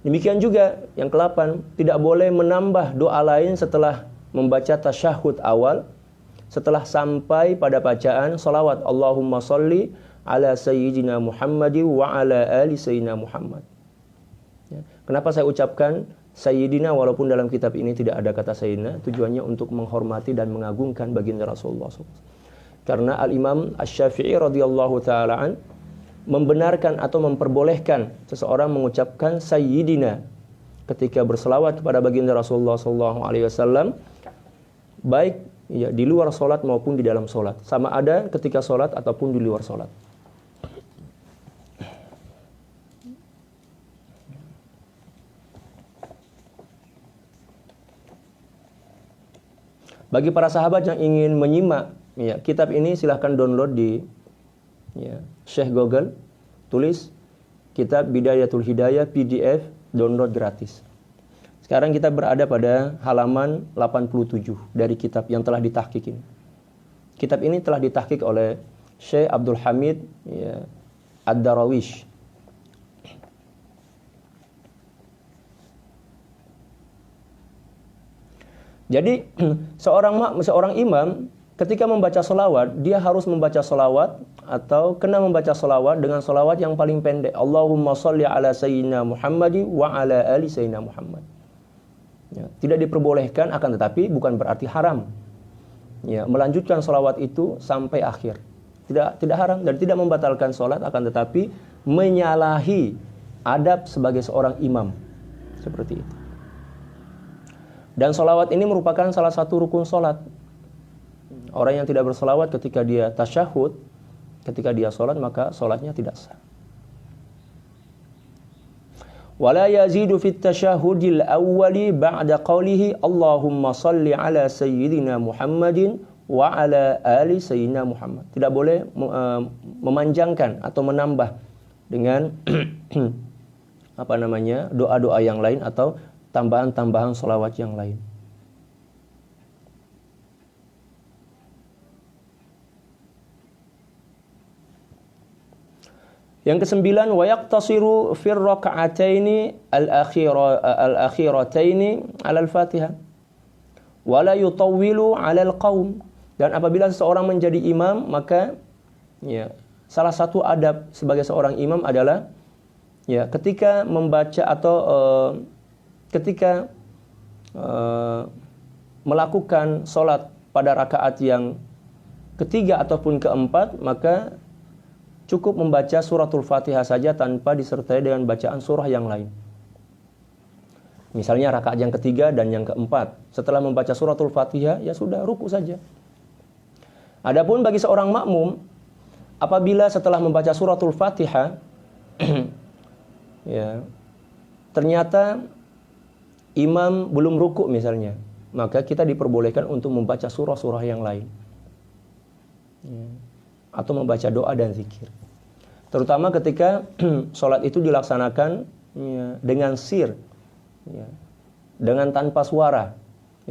Demikian juga yang ke-8, tidak boleh menambah doa lain setelah membaca tasyahud awal, setelah sampai pada bacaan salawat Allahumma salli ala sayyidina Muhammadin wa ala ali sayyidina Muhammad. Ya. Kenapa saya ucapkan sayyidina walaupun dalam kitab ini tidak ada kata sayyidina? Tujuannya untuk menghormati dan mengagungkan baginda Rasulullah SAW. Karena Al-Imam Asy-Syafi'i radhiyallahu ta'ala an membenarkan atau memperbolehkan seseorang mengucapkan sayyidina ketika berselawat kepada baginda Rasulullah SAW, baik ya, di luar solat maupun di dalam solat. Sama ada ketika solat ataupun di luar solat. Bagi para sahabat yang ingin menyimak ya, kitab ini silahkan download di ya, Syekh Google, tulis kitab Bidayatul Hidayah PDF, download gratis. Sekarang kita berada pada halaman 87 dari kitab yang telah ditahqiq ini. Kitab ini telah ditahqiq oleh Syekh Abdul Hamid ya, Ad-Darawish. Jadi seorang imam ketika membaca selawat, dia harus membaca selawat atau kena membaca selawat dengan selawat yang paling pendek. Allahumma sholli ala sayyidina Muhammadi wa ala ali sayyidina Muhammad. Ya, tidak diperbolehkan, akan tetapi bukan berarti haram. Ya, melanjutkan selawat itu sampai akhir. Tidak haram dan tidak membatalkan sholat, akan tetapi menyalahi adab sebagai seorang imam. Seperti itu. Dan sholawat ini merupakan salah satu rukun sholat. Orang yang tidak bersolawat ketika dia tasyahud, ketika dia sholat, maka sholatnya tidak sah. Wala yazidu fit tasyahudil awwali ba'da qawlihi Allahumma salli ala sayyidina Muhammadin wa ala ali sayyidina Muhammad. Tidak boleh memanjangkan atau menambah dengan doa-doa yang lain atau tambahan-tambahan sholawat yang lain. Yang kesembilan, wa yaqtasiru fir raka'ataini al-akhirataini 'ala al-Fatihah wa la yutawwilu 'ala al-qaum. Dan apabila seseorang menjadi imam, maka ya, salah satu adab sebagai seorang imam adalah ya, ketika membaca atau ketika melakukan sholat pada rakaat yang ketiga ataupun keempat, maka cukup membaca suratul Fatihah saja tanpa disertai dengan bacaan surah yang lain. Misalnya rakaat yang ketiga dan yang keempat, setelah membaca suratul Fatihah, ya sudah, ruku saja. Adapun bagi seorang makmum, apabila setelah membaca suratul Fatihah, ya, ternyata imam belum ruku misalnya, maka kita diperbolehkan untuk membaca surah-surah yang lain. Ya. Atau membaca doa dan zikir. Terutama ketika sholat itu dilaksanakan ya, dengan sir, ya, dengan tanpa suara.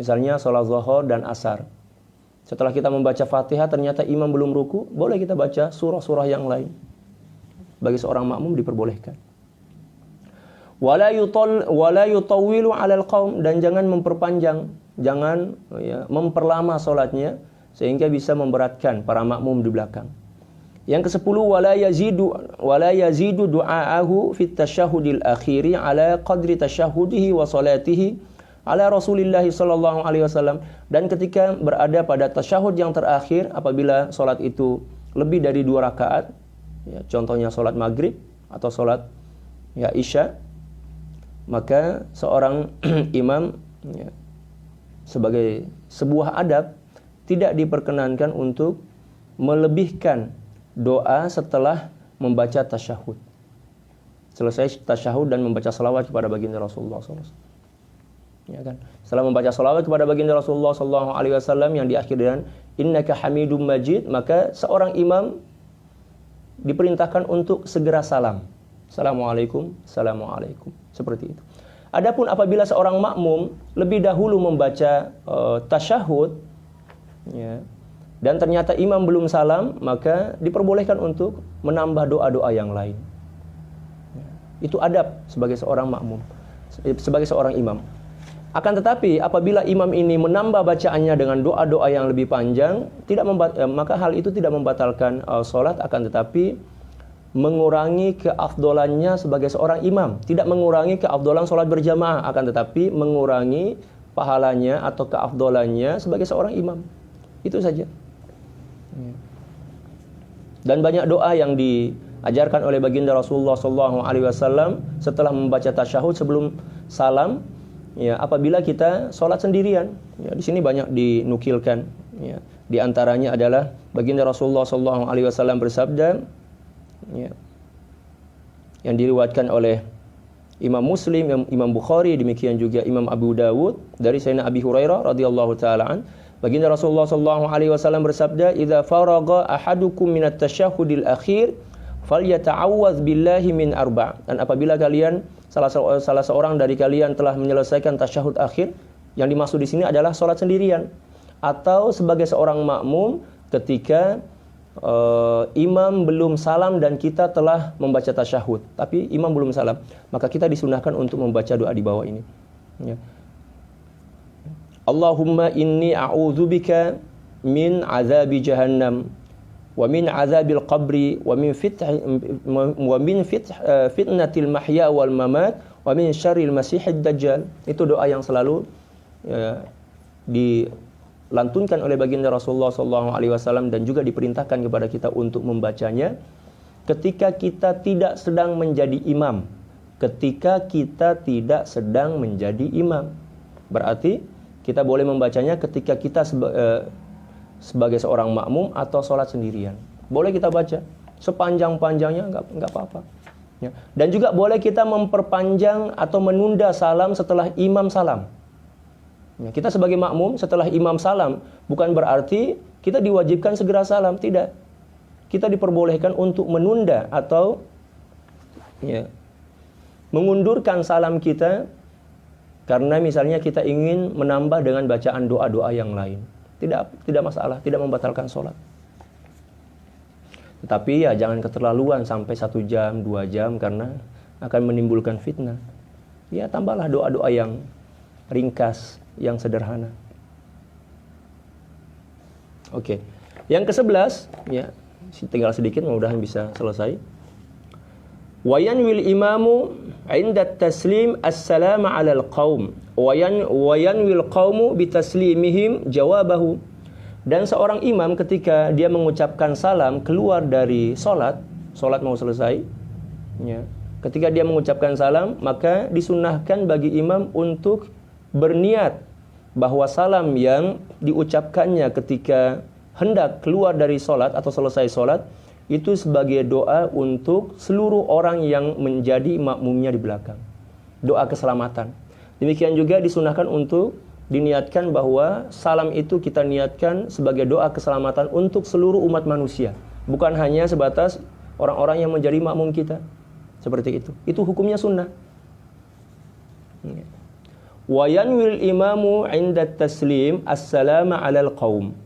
Misalnya sholat zuhur dan asar. Setelah kita membaca Fatihah ternyata imam belum ruku, boleh kita baca surah-surah yang lain. Bagi seorang makmum diperbolehkan. Wala yutawwilu 'alal qaum, dan jangan memperpanjang, jangan ya, memperlama sholatnya sehingga bisa memberatkan para makmum di belakang. Yang ke-10, wala yazidu du'aahu fit tasyahhudil akhiri ala qadri tasyahhudihi wa salatihi ala Rasulillah sallallahu alaihi wasallam. Dan ketika berada pada tasyahud yang terakhir, apabila salat itu lebih dari 2 rakaat, ya, contohnya salat maghrib atau salat ya isya, maka seorang imam ya, sebagai sebuah adab tidak diperkenankan untuk melebihkan doa setelah membaca tasyahud. Selesai tasyahud dan membaca salawat kepada baginda Rasulullah SAW. Ya kan? Setelah membaca salawat kepada baginda Rasulullah SAW yang diakhiri dengan innaka hamidum majid, maka seorang imam diperintahkan untuk segera salam. Assalamualaikum, assalamualaikum. Seperti itu. Adapun apabila seorang makmum lebih dahulu membaca tasyahud, ya, dan ternyata imam belum salam, maka diperbolehkan untuk menambah doa-doa yang lain. Ya, itu adab sebagai seorang makmum, sebagai seorang imam. Akan tetapi apabila imam ini menambah bacaannya dengan doa-doa yang lebih panjang, maka hal itu tidak membatalkan sholat, akan tetapi mengurangi keafdolannya sebagai seorang imam. Tidak mengurangi keafdolan sholat berjamaah, akan tetapi mengurangi pahalanya atau keafdolannya sebagai seorang imam. Itu saja. Dan banyak doa yang diajarkan oleh baginda Rasulullah SAW setelah membaca tasyahud sebelum salam. Ya, apabila kita sholat sendirian, ya, di sini banyak dinukilkan. Ya, di antaranya adalah baginda Rasulullah SAW bersabda, ya, yang diriwayatkan oleh Imam Muslim, Imam Bukhari, demikian juga Imam Abu Dawud dari Sayyidina Abi Hurairah radhiyallahu taala an. Baginda Rasulullah SAW bersabda, "Idza faragha ahadukum minat tasyahhudil akhir, falyata'awwadz billahi min arba'." Dan apabila kalian salah seorang dari kalian telah menyelesaikan tasyahud akhir, yang dimaksud di sini adalah salat sendirian atau sebagai seorang makmum ketika imam belum salam dan kita telah membaca tasyahud, tapi imam belum salam, maka kita disunahkan untuk membaca doa di bawah ini. Ya. Allahumma inni a'udzubika min azabi jahannam wa min azabil qabri wa min fitnatil mahya wal mamat wa min syarril masiihid dajjal. Itu doa yang selalu dilantunkan oleh baginda Rasulullah SAW dan juga diperintahkan kepada kita untuk membacanya ketika kita tidak sedang menjadi imam. Ketika kita tidak sedang menjadi imam, berarti kita boleh membacanya ketika kita sebagai seorang makmum atau sholat sendirian. Boleh kita baca sepanjang-panjangnya, nggak apa-apa. Ya. Dan juga boleh kita memperpanjang atau menunda salam setelah imam salam. Ya, kita sebagai makmum setelah imam salam bukan berarti kita diwajibkan segera salam, tidak. Kita diperbolehkan untuk menunda atau mengundurkan salam kita karena misalnya kita ingin menambah dengan bacaan doa-doa yang lain. Tidak masalah, tidak membatalkan sholat. Tetapi ya jangan keterlaluan sampai 1 jam, 2 jam karena akan menimbulkan fitnah. Ya tambahlah doa-doa yang ringkas, yang sederhana. Oke. Yang ke-11, ya tinggal sedikit, mudah-mudahan bisa selesai. Wa yanwil imamu 'inda taslim assalamu 'alal qaum wa yanwil qaumu bitaslimihim jawabahu. Dan seorang imam ketika dia mengucapkan salam keluar dari salat mau selesai, ya. Ketika dia mengucapkan salam, maka disunnahkan bagi imam untuk berniat bahwa salam yang diucapkannya ketika hendak keluar dari salat atau selesai salat itu sebagai doa untuk seluruh orang yang menjadi makmumnya di belakang. Doa keselamatan. Demikian juga disunahkan untuk diniatkan bahwa salam itu kita niatkan sebagai doa keselamatan untuk seluruh umat manusia. Bukan hanya sebatas orang-orang yang menjadi makmum kita. Seperti itu. Itu hukumnya sunnah. Wa yanwil imamu 'inda taslim assalamu 'alal qaum.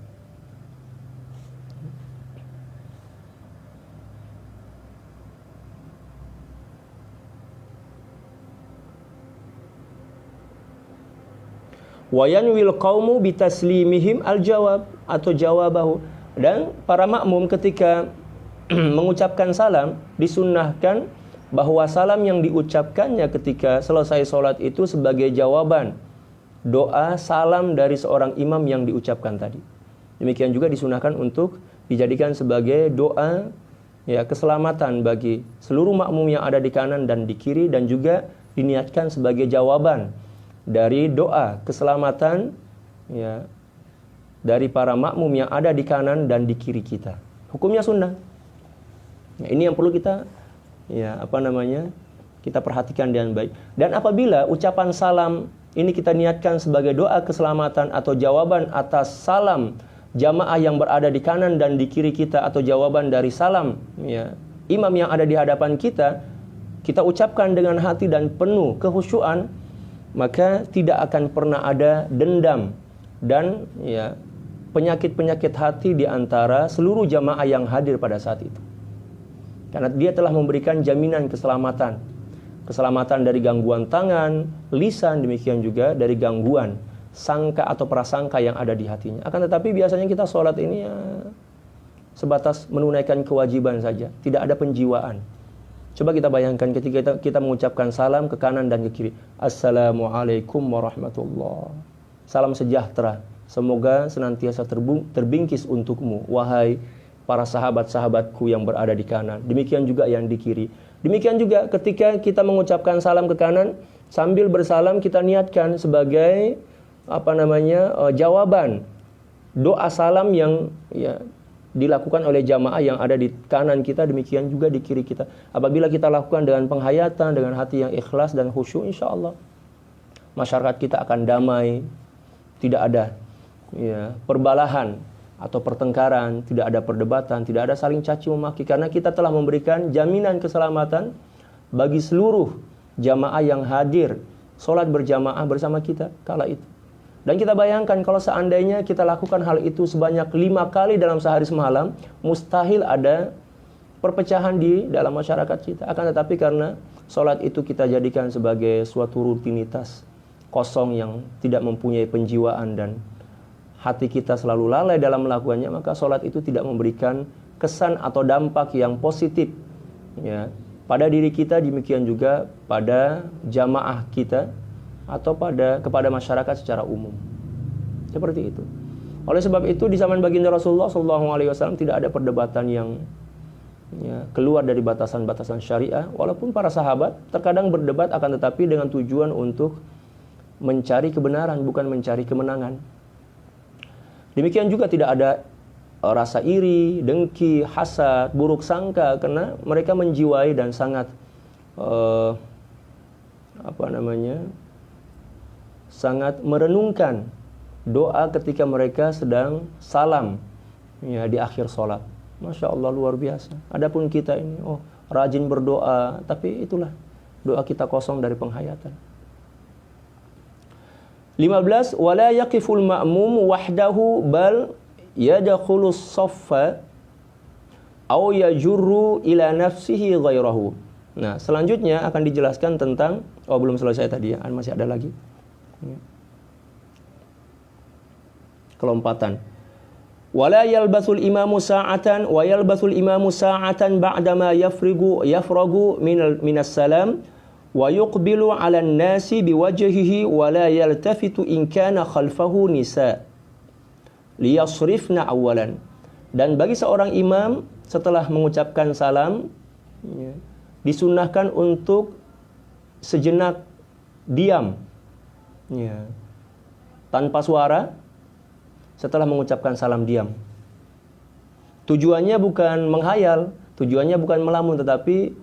Wa yanwil qaumu bitaslimihim al-jawab atau jawabahu. Dan para makmum ketika mengucapkan salam disunnahkan bahwa salam yang diucapkannya ketika selesai salat itu sebagai jawaban doa salam dari seorang imam yang diucapkan tadi. Demikian juga disunahkan untuk dijadikan sebagai doa keselamatan bagi seluruh makmum yang ada di kanan dan di kiri, dan juga diniatkan sebagai jawaban dari doa keselamatan dari para makmum yang ada di kanan dan di kiri kita. Hukumnya sunnah. Ini yang perlu kita kita perhatikan dengan baik. Dan apabila ucapan salam ini kita niatkan sebagai doa keselamatan atau jawaban atas salam jamaah yang berada di kanan dan di kiri kita, atau jawaban dari salam imam yang ada di hadapan kita, kita ucapkan dengan hati dan penuh kekhusyuan, maka tidak akan pernah ada dendam dan penyakit-penyakit hati di antara seluruh jamaah yang hadir pada saat itu. Karena dia telah memberikan jaminan keselamatan. Keselamatan dari gangguan tangan, lisan, demikian juga dari gangguan sangka atau prasangka yang ada di hatinya. Akan tetapi biasanya kita sholat ini sebatas menunaikan kewajiban saja, tidak ada penjiwaan. Coba kita bayangkan ketika kita mengucapkan salam ke kanan dan ke kiri. Assalamualaikum warahmatullahi. Salam sejahtera. Semoga senantiasa terbingkis untukmu, wahai para sahabat-sahabatku yang berada di kanan. Demikian juga yang di kiri. Demikian juga ketika kita mengucapkan salam ke kanan, sambil bersalam kita niatkan sebagai jawaban doa salam yang dilakukan oleh jamaah yang ada di kanan kita, demikian juga di kiri kita. Apabila kita lakukan dengan penghayatan, dengan hati yang ikhlas dan khusyuk, insya Allah masyarakat kita akan damai, tidak ada ya, perbalahan atau pertengkaran, tidak ada perdebatan, tidak ada saling caci memaki, karena kita telah memberikan jaminan keselamatan bagi seluruh jamaah yang hadir sholat berjamaah bersama kita kala itu. Dan kita bayangkan kalau seandainya kita lakukan hal itu sebanyak 5 kali dalam sehari semalam, mustahil ada perpecahan di dalam masyarakat kita. Akan tetapi karena sholat itu kita jadikan sebagai suatu rutinitas kosong yang tidak mempunyai penjiwaan dan hati kita selalu lalai dalam melakukannya, maka sholat itu tidak memberikan kesan atau dampak yang positif, ya, pada diri kita, demikian juga pada jamaah kita atau kepada masyarakat secara umum. Seperti itu. Oleh sebab itu di zaman baginda Rasulullah SAW tidak ada perdebatan yang, ya, keluar dari batasan-batasan syariah. Walaupun para sahabat terkadang berdebat, akan tetapi dengan tujuan untuk mencari kebenaran, bukan mencari kemenangan. Demikian juga tidak ada rasa iri, dengki, hasad, buruk sangka, karena mereka menjiwai dan sangat sangat merenungkan doa ketika mereka sedang salam, ya, di akhir sholat. Masya Allah, luar biasa. Adapun kita ini, rajin berdoa, tapi itulah doa kita kosong dari penghayatan. 15. Wala yaqiful ma'mum wahdahu bal yadkhulus saffa aw yajurru ila nafsihi ghairahu. Nah, selanjutnya akan dijelaskan tentang, belum selesai tadi ya, masih ada lagi. Kelompatan. Wala yalbasul imamu sa'atan wa yalbasul imamu sa'atan ba'dama yafragu minas salam wa yuqbilu 'ala an-nasi biwajhihi wa la yaltafitu in kana khalfahu nisa liyasrifna awalan. Dan bagi seorang imam setelah mengucapkan salam, ya, disunnahkan untuk sejenak diam, ya, tanpa suara setelah mengucapkan salam, diam. Tujuannya bukan menghayal, tujuannya bukan melamun, tetapi,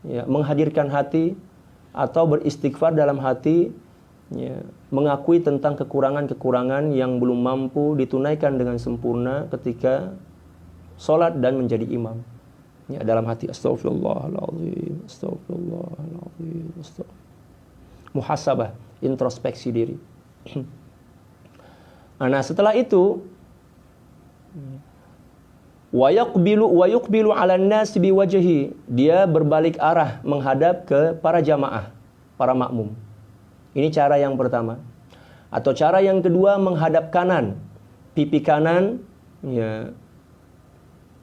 ya, menghadirkan hati atau beristighfar dalam hati, ya, mengakui tentang kekurangan-kekurangan yang belum mampu ditunaikan dengan sempurna ketika sholat dan menjadi imam. Ya, dalam hati, astagfirullahaladzim, astagfirullahaladzim, muhasabah, introspeksi diri. Nah, setelah itu, wa yuqbilu 'alan nas biwajhi, dia berbalik arah menghadap ke para jamaah, para makmum. Ini cara yang pertama. Atau cara yang kedua, menghadap kanan, pipi kanan, ya,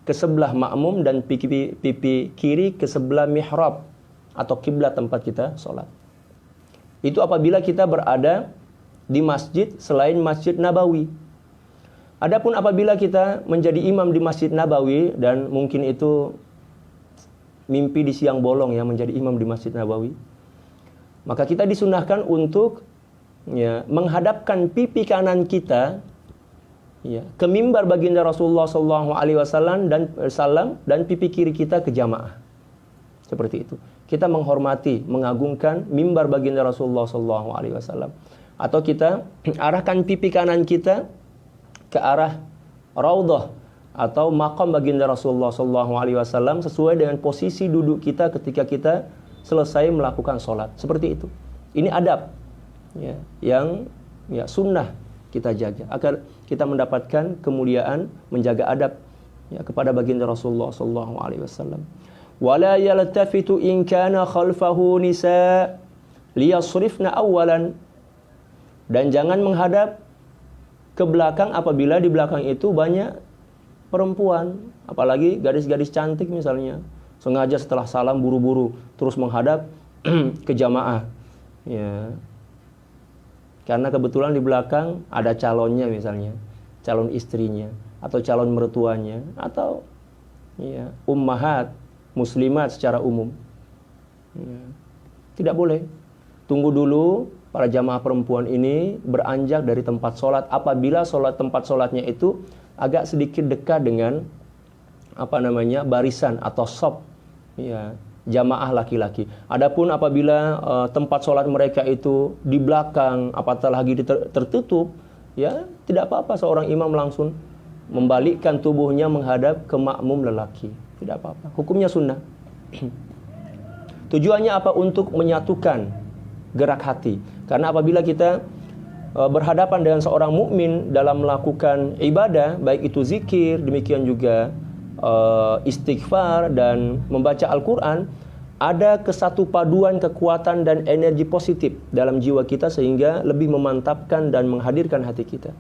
ke sebelah makmum dan pipi kiri ke sebelah mihrab atau kiblat tempat kita sholat. Itu apabila kita berada di masjid selain Masjid Nabawi. Adapun apabila kita menjadi imam di Masjid Nabawi, dan mungkin itu mimpi di siang bolong ya, menjadi imam di Masjid Nabawi, maka kita disunahkan untuk, ya, menghadapkan pipi kanan kita, ya, ke mimbar baginda Rasulullah SAW dan pipi kiri kita ke jamaah. Seperti itu. Kita menghormati, mengagungkan mimbar baginda Rasulullah SAW. Atau kita arahkan pipi kanan kita ke arah raudhah atau maqam baginda Rasulullah SAW sesuai dengan posisi duduk kita ketika kita selesai melakukan sholat. Seperti itu. Ini adab, ya, yang, ya, sunnah kita jaga agar kita mendapatkan kemuliaan menjaga adab, ya, kepada baginda Rasulullah SAW. Wala yaltafitu in kana khalfahu nisa liyasrifna awalan. Dan jangan menghadap ke belakang apabila di belakang itu banyak perempuan, apalagi gadis-gadis cantik misalnya, sengaja setelah salam buru-buru terus menghadap ke jamaah, ya, karena kebetulan di belakang ada calonnya, misalnya calon istrinya atau calon mertuanya atau, ya, ummahat muslimat secara umum, ya. Tidak boleh. Tunggu dulu para jamaah perempuan ini beranjak dari tempat sholat apabila tempat sholatnya itu agak sedikit dekat dengan barisan atau shop, ya, jamaah laki-laki. Adapun apabila tempat sholat mereka itu di belakang, apatah lagi tertutup, ya tidak apa-apa seorang imam langsung membalikkan tubuhnya menghadap ke makmum lelaki. Tidak apa-apa. Hukumnya sunnah. Tujuannya apa? Untuk menyatukan gerak hati. Karena apabila kita berhadapan dengan seorang mukmin dalam melakukan ibadah, baik itu zikir, demikian juga istighfar dan membaca Al-Quran, ada kesatu paduan kekuatan dan energi positif dalam jiwa kita sehingga lebih memantapkan dan menghadirkan hati kita.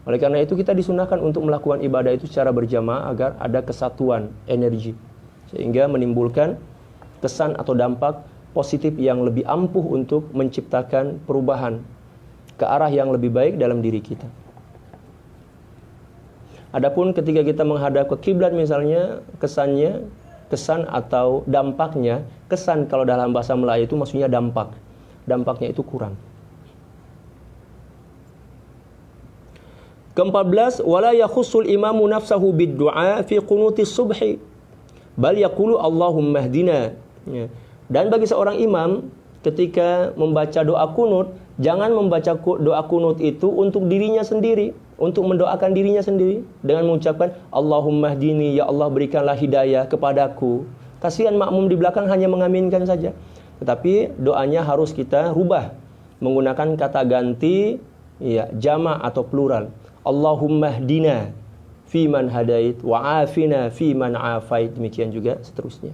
Oleh karena itu kita disunahkan untuk melakukan ibadah itu secara berjamaah agar ada kesatuan energi sehingga menimbulkan kesan atau dampak positif yang lebih ampuh untuk menciptakan perubahan ke arah yang lebih baik dalam diri kita. Adapun ketika kita menghadap ke kiblat misalnya, kesan atau dampaknya, kesan kalau dalam bahasa Melayu itu maksudnya dampak. Dampaknya itu kurang. Ke-14, wala yakhussul imamu nafsahu bid-du'a fi qunutis subhi bal yaqulu Allahumma hdina. Ya. Dan bagi seorang imam ketika membaca doa kunut, jangan membaca doa kunut itu untuk dirinya sendiri, untuk mendoakan dirinya sendiri dengan mengucapkan Allahumma hdini, ya Allah berikanlah hidayah kepadaku. Kasihan makmum di belakang hanya mengaminkan saja. Tetapi doanya harus kita rubah menggunakan kata ganti, ya, jama' atau plural. Allahumma hdina fi man hadait wa afina fi man afait, demikian juga seterusnya.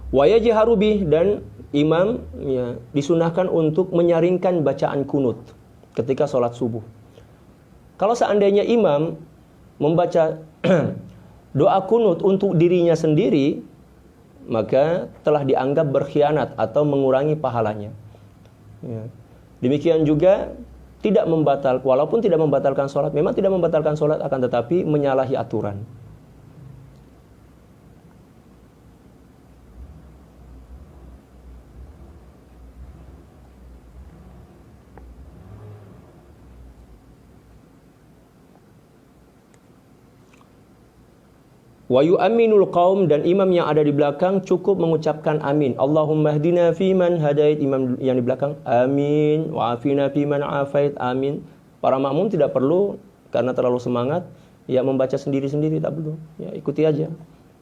Wa yajharu bih, dan imam, ya, disunahkan untuk menyaringkan bacaan kunut ketika sholat subuh. Kalau seandainya imam membaca doa kunut untuk dirinya sendiri, maka telah dianggap berkhianat atau mengurangi pahalanya. Ya. Demikian juga walaupun tidak membatalkan sholat, memang tidak membatalkan sholat, akan tetapi menyalahi aturan. Wa yu'minul qaum, dan imam yang ada di belakang cukup mengucapkan amin. Allahumma hdina fi man hadait, imam yang di belakang amin, wa afina fi man afait, amin. Para makmum tidak perlu karena terlalu semangat ya membaca sendiri-sendiri, tak perlu. Ya ikuti aja.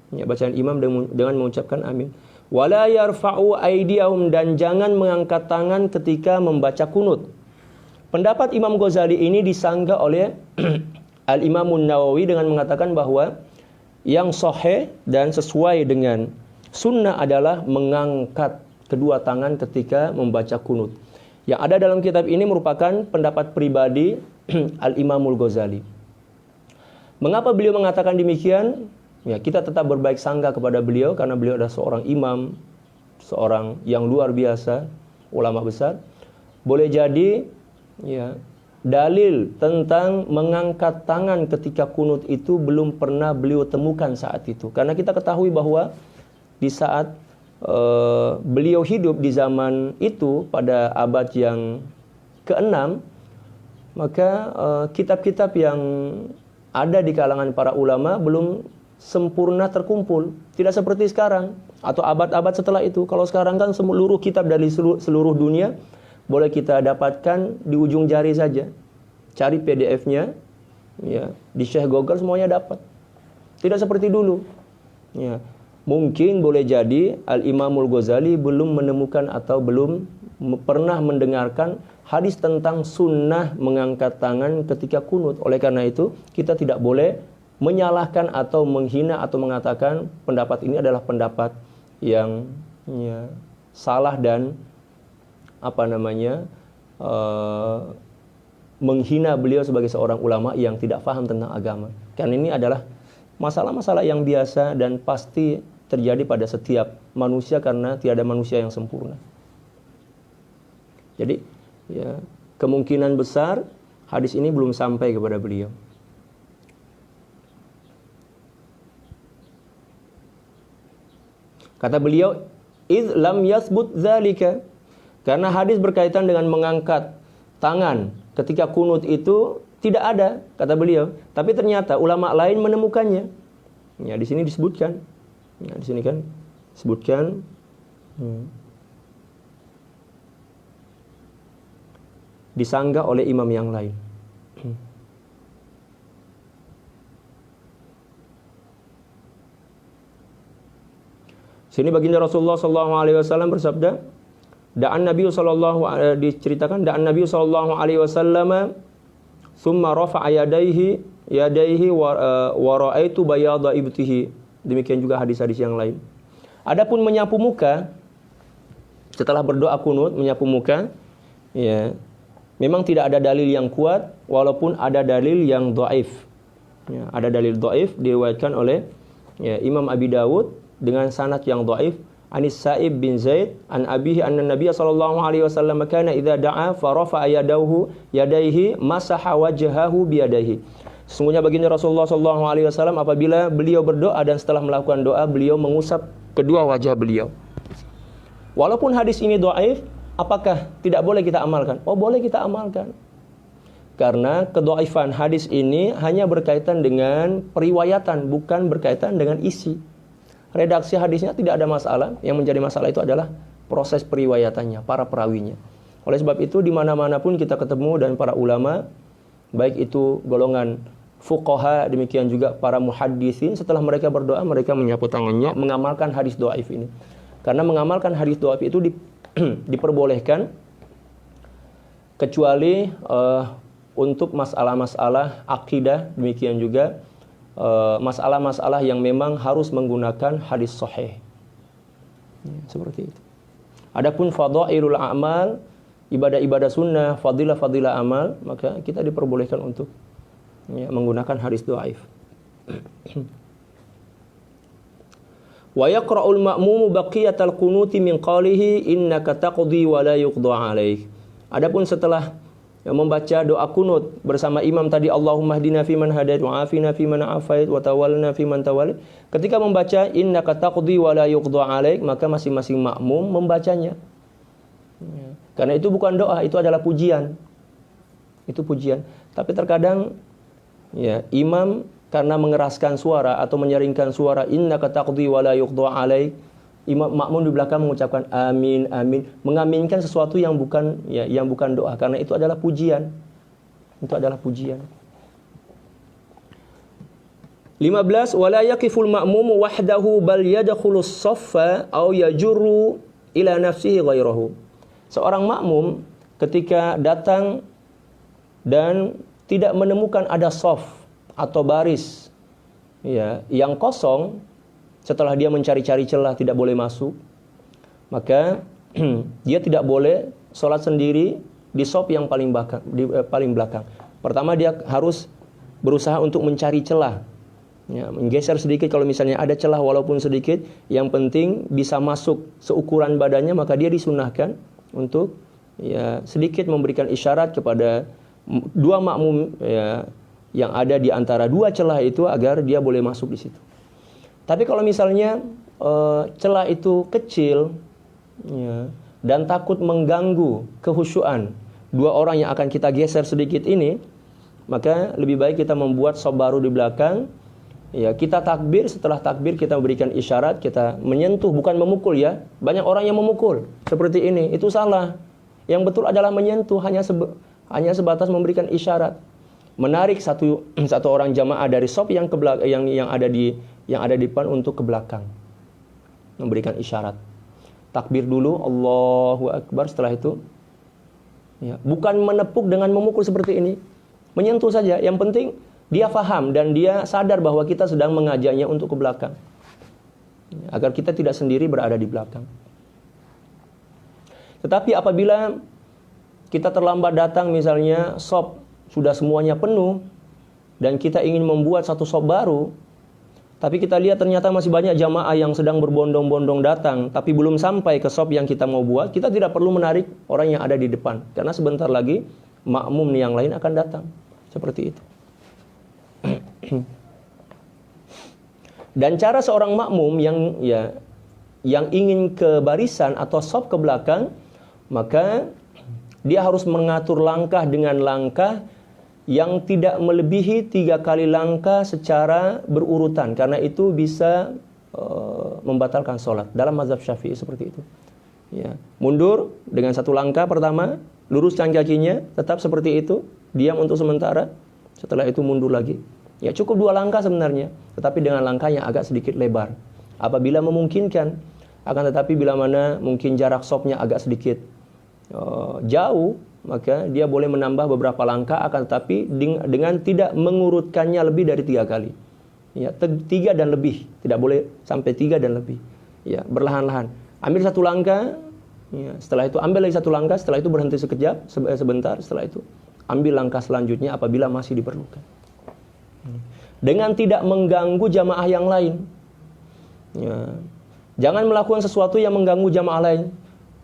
Ya bacaan imam dengan mengucapkan amin. Wala yarfa'u aydiyahum, dan jangan mengangkat tangan ketika membaca kunut. Pendapat Imam Ghazali ini disanggah oleh Al-Imamun Nawawi dengan mengatakan bahwa yang sahih dan sesuai dengan sunnah adalah mengangkat kedua tangan ketika membaca kunut. Yang ada dalam kitab ini merupakan pendapat pribadi Al-Imamul Ghazali. Mengapa beliau mengatakan demikian? Ya, kita tetap berbaik sangka kepada beliau karena beliau adalah seorang imam, seorang yang luar biasa, ulama besar. Boleh jadi ya, dalil tentang mengangkat tangan ketika kunut itu belum pernah beliau temukan saat itu. Karena kita ketahui bahwa di saat beliau hidup di zaman itu pada abad yang ke-6, maka kitab-kitab yang ada di kalangan para ulama belum sempurna terkumpul. Tidak seperti sekarang atau abad-abad setelah itu. Kalau sekarang kan seluruh kitab dari seluruh dunia boleh kita dapatkan di ujung jari saja. Cari PDF-nya, ya, di Syekh Google semuanya dapat. Tidak seperti dulu. Ya, mungkin boleh jadi Al-Imamul Ghazali belum menemukan atau belum pernah mendengarkan hadis tentang sunnah mengangkat tangan ketika kunut. Oleh karena itu, kita tidak boleh menyalahkan atau menghina atau mengatakan pendapat ini adalah pendapat yang ya, salah dan menghina beliau sebagai seorang ulama yang tidak paham tentang agama. Karena ini adalah masalah-masalah yang biasa dan pasti terjadi pada setiap manusia karena tiada manusia yang sempurna. Jadi, ya, kemungkinan besar hadis ini belum sampai kepada beliau. Kata beliau, "Idz lam yathbut dzalika." Karena hadis berkaitan dengan mengangkat tangan ketika kunut itu tidak ada, kata beliau. Tapi ternyata ulama lain menemukannya. Ya, di sini disebutkan. Ya, di sini kan disebutkan. disanggah oleh imam yang lain. Sini baginda Rasulullah SAW bersabda, diceritakan Nabi SAW thumma rafa'a yadaihi wa ra'aitu bayadha ibtihi. Demikian juga hadis-hadis yang lain. Adapun menyapu muka setelah berdoa kunut, menyapu muka, ya, memang tidak ada dalil yang kuat, walaupun ada dalil yang dhaif. Ya, ada dalil dhaif diriwayatkan oleh Imam Abi Dawud dengan sanad yang dhaif. Anis Sa'ib bin Zaid an abihi anna Nabiy sallallahu alaihi wasallam kana idza da'a fa rafa'a yadayhi masaha wajhahu bi yadayhi. Sesungguhnya baginda Rasulullah sallallahu alaihi wasallam apabila beliau berdoa dan setelah melakukan doa beliau mengusap kedua wajah beliau. Walaupun hadis ini dhaif, apakah tidak boleh kita amalkan? Oh, boleh kita amalkan. Karena kedhaifan hadis ini hanya berkaitan dengan periwayatan, bukan berkaitan dengan isi. Redaksi hadisnya tidak ada masalah. Yang menjadi masalah itu adalah proses periwayatannya, para perawinya. Oleh sebab itu, di mana-mana pun kita ketemu dan para ulama, baik itu golongan fuqaha, demikian juga para muhaddisin, setelah mereka berdoa, mereka menyapu tangannya, mengamalkan hadis dhaif ini. Karena mengamalkan hadis dhaif itu diperbolehkan, kecuali untuk masalah-masalah akidah, demikian juga masalah-masalah yang memang harus menggunakan hadis sahih. Seperti itu. Adapun fadhailul a'mal, ibadah-ibadah sunnah, fadilah-fadilah amal, maka kita diperbolehkan untuk menggunakan hadis dhaif. Wa yaqra'ul ma'mumu baqiyatal qunuti min qalihi innaka taqdi wa la yuqda 'alaik. Adapun setelah membaca doa kunut bersama imam tadi, Allahumma hdina fiman hadait wa afina fiman afait wa tawallana fiman tawallait, ketika membaca innaka taqdi wa la yuqda 'alaik, maka masing-masing makmum membacanya. Karena itu bukan doa, itu adalah pujian. Itu pujian. Tapi terkadang imam karena mengeraskan suara atau menyeringkan suara innaka taqdi wa la yuqda 'alaik, imam makmum di belakang mengucapkan amin amin, mengaminkan sesuatu yang bukan yang bukan doa, karena itu adalah pujian. Itu adalah pujian. 15 wala yaqiful ma'mumu wahdahu bal yadkhulus saffa aw yajurru ila nafsihi ghairahu. Seorang makmum ketika datang dan tidak menemukan ada shaf atau baris yang kosong, setelah dia mencari-cari celah tidak boleh masuk, maka dia tidak boleh sholat sendiri di shaf yang paling belakang. Pertama dia harus berusaha untuk mencari celah, menggeser sedikit kalau misalnya ada celah walaupun sedikit, yang penting bisa masuk seukuran badannya, maka dia disunahkan untuk sedikit memberikan isyarat kepada dua makmum yang ada di antara dua celah itu agar dia boleh masuk di situ. Tapi kalau misalnya celah itu kecil dan takut mengganggu kehusyuan dua orang yang akan kita geser sedikit ini, maka lebih baik kita membuat shaf baru di belakang. Kita takbir, setelah takbir kita memberikan isyarat, kita menyentuh, bukan memukul ya. Banyak orang yang memukul seperti ini, itu salah. Yang betul adalah menyentuh, hanya sebatas memberikan isyarat. Menarik satu orang jamaah dari shaf yang ke belakang, yang ada di depan untuk ke belakang. Memberikan isyarat. Takbir dulu, Allahu Akbar, setelah itu bukan menepuk dengan memukul seperti ini. Menyentuh saja, yang penting dia faham dan dia sadar bahwa kita sedang mengajaknya untuk ke belakang. Agar kita tidak sendiri berada di belakang. Tetapi apabila kita terlambat datang, misalnya shaf sudah semuanya penuh dan kita ingin membuat satu shaf baru, tapi kita lihat ternyata masih banyak jamaah yang sedang berbondong-bondong datang, tapi belum sampai ke shaf yang kita mau buat, kita tidak perlu menarik orang yang ada di depan, karena sebentar lagi makmum yang lain akan datang. Seperti itu. Dan cara seorang makmum yang ingin ke barisan atau shaf ke belakang, maka dia harus mengatur langkah dengan langkah yang tidak melebihi 3 kali langkah secara berurutan, karena itu bisa membatalkan sholat. Dalam mazhab Syafi'i seperti itu. Mundur dengan 1 langkah pertama, luruskan kakinya, tetap seperti itu, diam untuk sementara, setelah itu mundur lagi. Ya cukup 2 langkah sebenarnya, tetapi dengan langkah yang agak sedikit lebar. Apabila memungkinkan, akan tetapi bila mana mungkin jarak sopnya agak sedikit jauh, maka dia boleh menambah beberapa langkah, akan tetapi dengan tidak mengurutkannya lebih dari 3 kali. Ya, 3 dan lebih, tidak boleh sampai 3 dan lebih. Ya, berlahan-lahan. Ambil 1 langkah, ya, setelah itu ambil lagi 1 langkah, setelah itu berhenti sekejap, sebentar, setelah itu ambil langkah selanjutnya apabila masih diperlukan. Dengan tidak mengganggu jamaah yang lain. Ya. Jangan melakukan sesuatu yang mengganggu jamaah lain.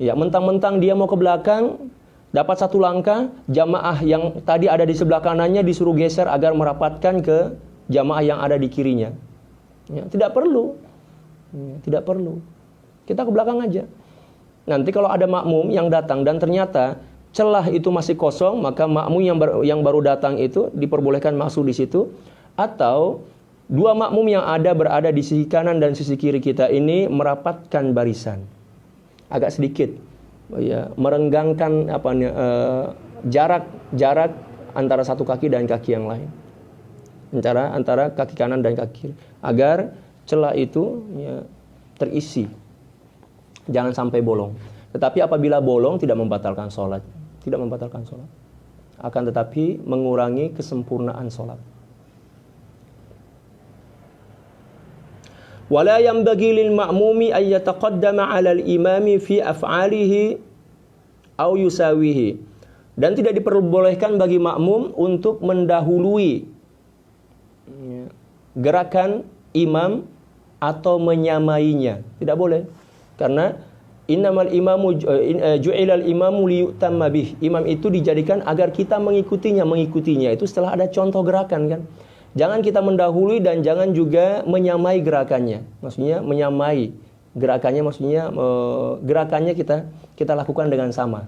Ya, mentang-mentang dia mau ke belakang, dapat 1 langkah, jamaah yang tadi ada di sebelah kanannya disuruh geser agar merapatkan ke jamaah yang ada di kirinya. Ya, tidak perlu. Ya, tidak perlu. Kita ke belakang aja. Nanti kalau ada makmum yang datang dan ternyata celah itu masih kosong, maka makmum yang baru datang itu diperbolehkan masuk di situ, atau 2 makmum yang berada di sisi kanan dan sisi kiri kita ini merapatkan barisan agak sedikit, ya, merenggangkan jarak antara satu kaki dan kaki yang lain, antara kaki kanan dan kaki kiri, agar celah itu, ya, terisi, jangan sampai bolong. Tetapi apabila bolong tidak membatalkan sholat, akan tetapi mengurangi kesempurnaan sholat. Wala yanbaghi lil ma'mumi ay yataqaddama 'ala al-imami fi af'alihi aw yusawihi. Dan tidak diperbolehkan bagi makmum untuk mendahului gerakan imam atau menyamainya. Tidak boleh. Karena innamal imamu ju'ilal imamu liyutamma bih. Imam itu dijadikan agar kita mengikutinya itu setelah ada contoh gerakan, kan. Jangan kita mendahului dan jangan juga menyamai gerakannya. Maksudnya menyamai gerakannya, maksudnya gerakannya kita lakukan dengan sama.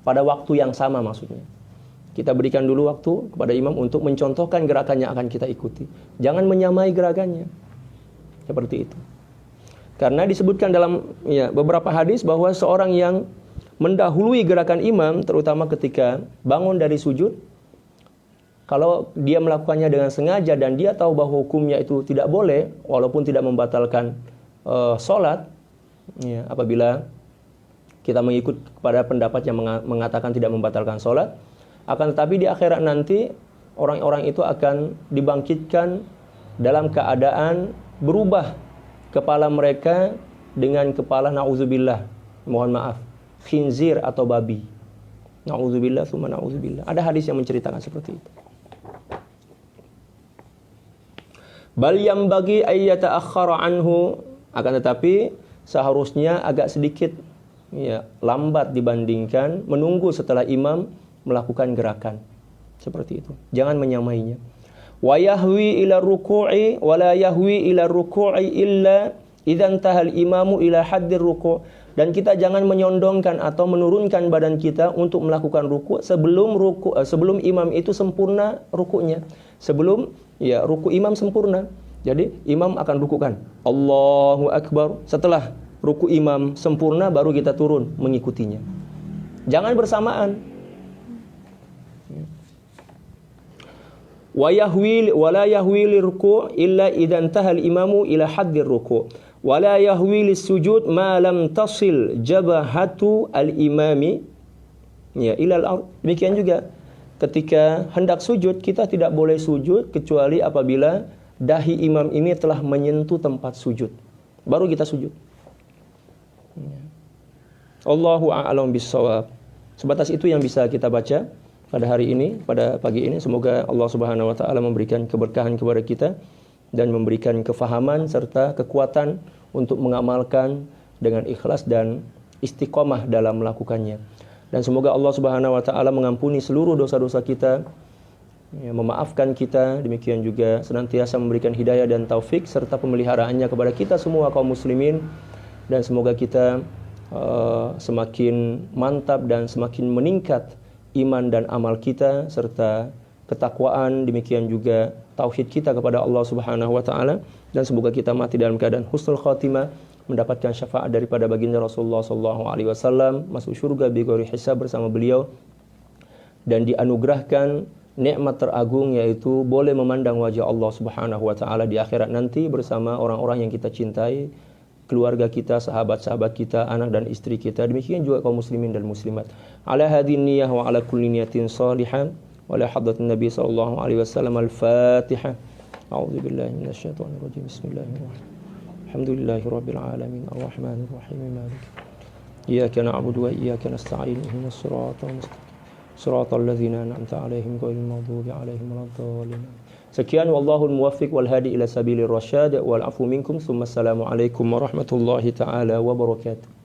Pada waktu yang sama maksudnya. Kita berikan dulu waktu kepada imam untuk mencontohkan gerakannya akan kita ikuti. Jangan menyamai gerakannya. Seperti itu. Karena disebutkan dalam beberapa hadis bahwa seorang yang mendahului gerakan imam, terutama ketika bangun dari sujud, kalau dia melakukannya dengan sengaja dan dia tahu bahwa hukumnya itu tidak boleh, walaupun tidak membatalkan sholat, ya, apabila kita mengikut kepada pendapat yang mengatakan tidak membatalkan sholat, akan tetapi di akhirat nanti orang-orang itu akan dibangkitkan dalam keadaan berubah kepala mereka dengan kepala, na'udzubillah, mohon maaf, khinzir atau babi. Na'udzubillah, tsumma na'udzubillah. Ada hadis yang menceritakan seperti itu. Bal yambagi ayyata akhara anhu, akan tetapi seharusnya agak sedikit, ya, lambat dibandingkan menunggu setelah imam melakukan gerakan seperti itu. Jangan menyamainya. Wa yahwi ila ruku'i wa la yahwi ila ruku'i illa idzan tahal imamu ila haddir ruku'. Dan kita jangan menyondongkan atau menurunkan badan kita untuk melakukan ruku' sebelum imam itu sempurna ruku'nya. Sebelum, ya, ruku' imam sempurna. Jadi imam akan ruku'kan Allahu Akbar. Setelah ruku' imam sempurna baru kita turun mengikutinya. Jangan bersamaan. Wa la yahwi liruku' illa idzan tahal imamu ila haddir ruku'. Wa la yahwi lis-sujud ma lam tasil jabhatu al-imami, ya, ila al-ard. Demikian juga ketika hendak sujud, kita tidak boleh sujud kecuali apabila dahi imam ini telah menyentuh tempat sujud. Baru kita sujud. Allahu a'lam bis-shawab. Sebatas itu yang bisa kita baca pada hari ini, pada pagi ini. Semoga Allah Subhanahu wa taala memberikan keberkahan kepada kita dan memberikan kefahaman serta kekuatan untuk mengamalkan dengan ikhlas dan istiqomah dalam melakukannya. Dan semoga Allah Subhanahu wa taala mengampuni seluruh dosa-dosa kita, ya, memaafkan kita, demikian juga senantiasa memberikan hidayah dan taufik serta pemeliharaannya kepada kita semua kaum muslimin, dan semoga kita semakin mantap dan semakin meningkat iman dan amal kita serta ketakwaan, demikian juga tauhid kita kepada Allah Subhanahu wa taala, dan semoga kita mati dalam keadaan husnul khatimah. mendapatkan syafaat daripada baginda Rasulullah SAW, masuk surga bighairi hisab bersama beliau, dan dianugerahkan nikmat teragung yaitu boleh memandang wajah Allah Subhanahu wa taala di akhirat nanti bersama orang-orang yang kita cintai, keluarga kita, sahabat-sahabat kita, anak dan istri kita. Demikian juga kaum muslimin dan muslimat. Ala hadhihi niyyah wa ala kulli niyatin salihah wa la hadratin nabi sallallahu alaihi wasallam. Al-Fatihah. A'udzu billahi minasyaitonir rajim. Bismillahirrahmanirrahim. Alhamdulillahirabbil alamin arrahmanir rahim maliki. Iyyaka na'budu wa iyyaka nasta'in. Ihdinas siratal mustaqim. Siratal ladzina an'amta 'alaihim ghairil maghdubi 'alaihim waladdallin. Sekian, wallahul muwaffiq wal hadi ila sabilir rasyad wal afu minkum. Assalamu alaikum warahmatullahi taala wabarakatuh.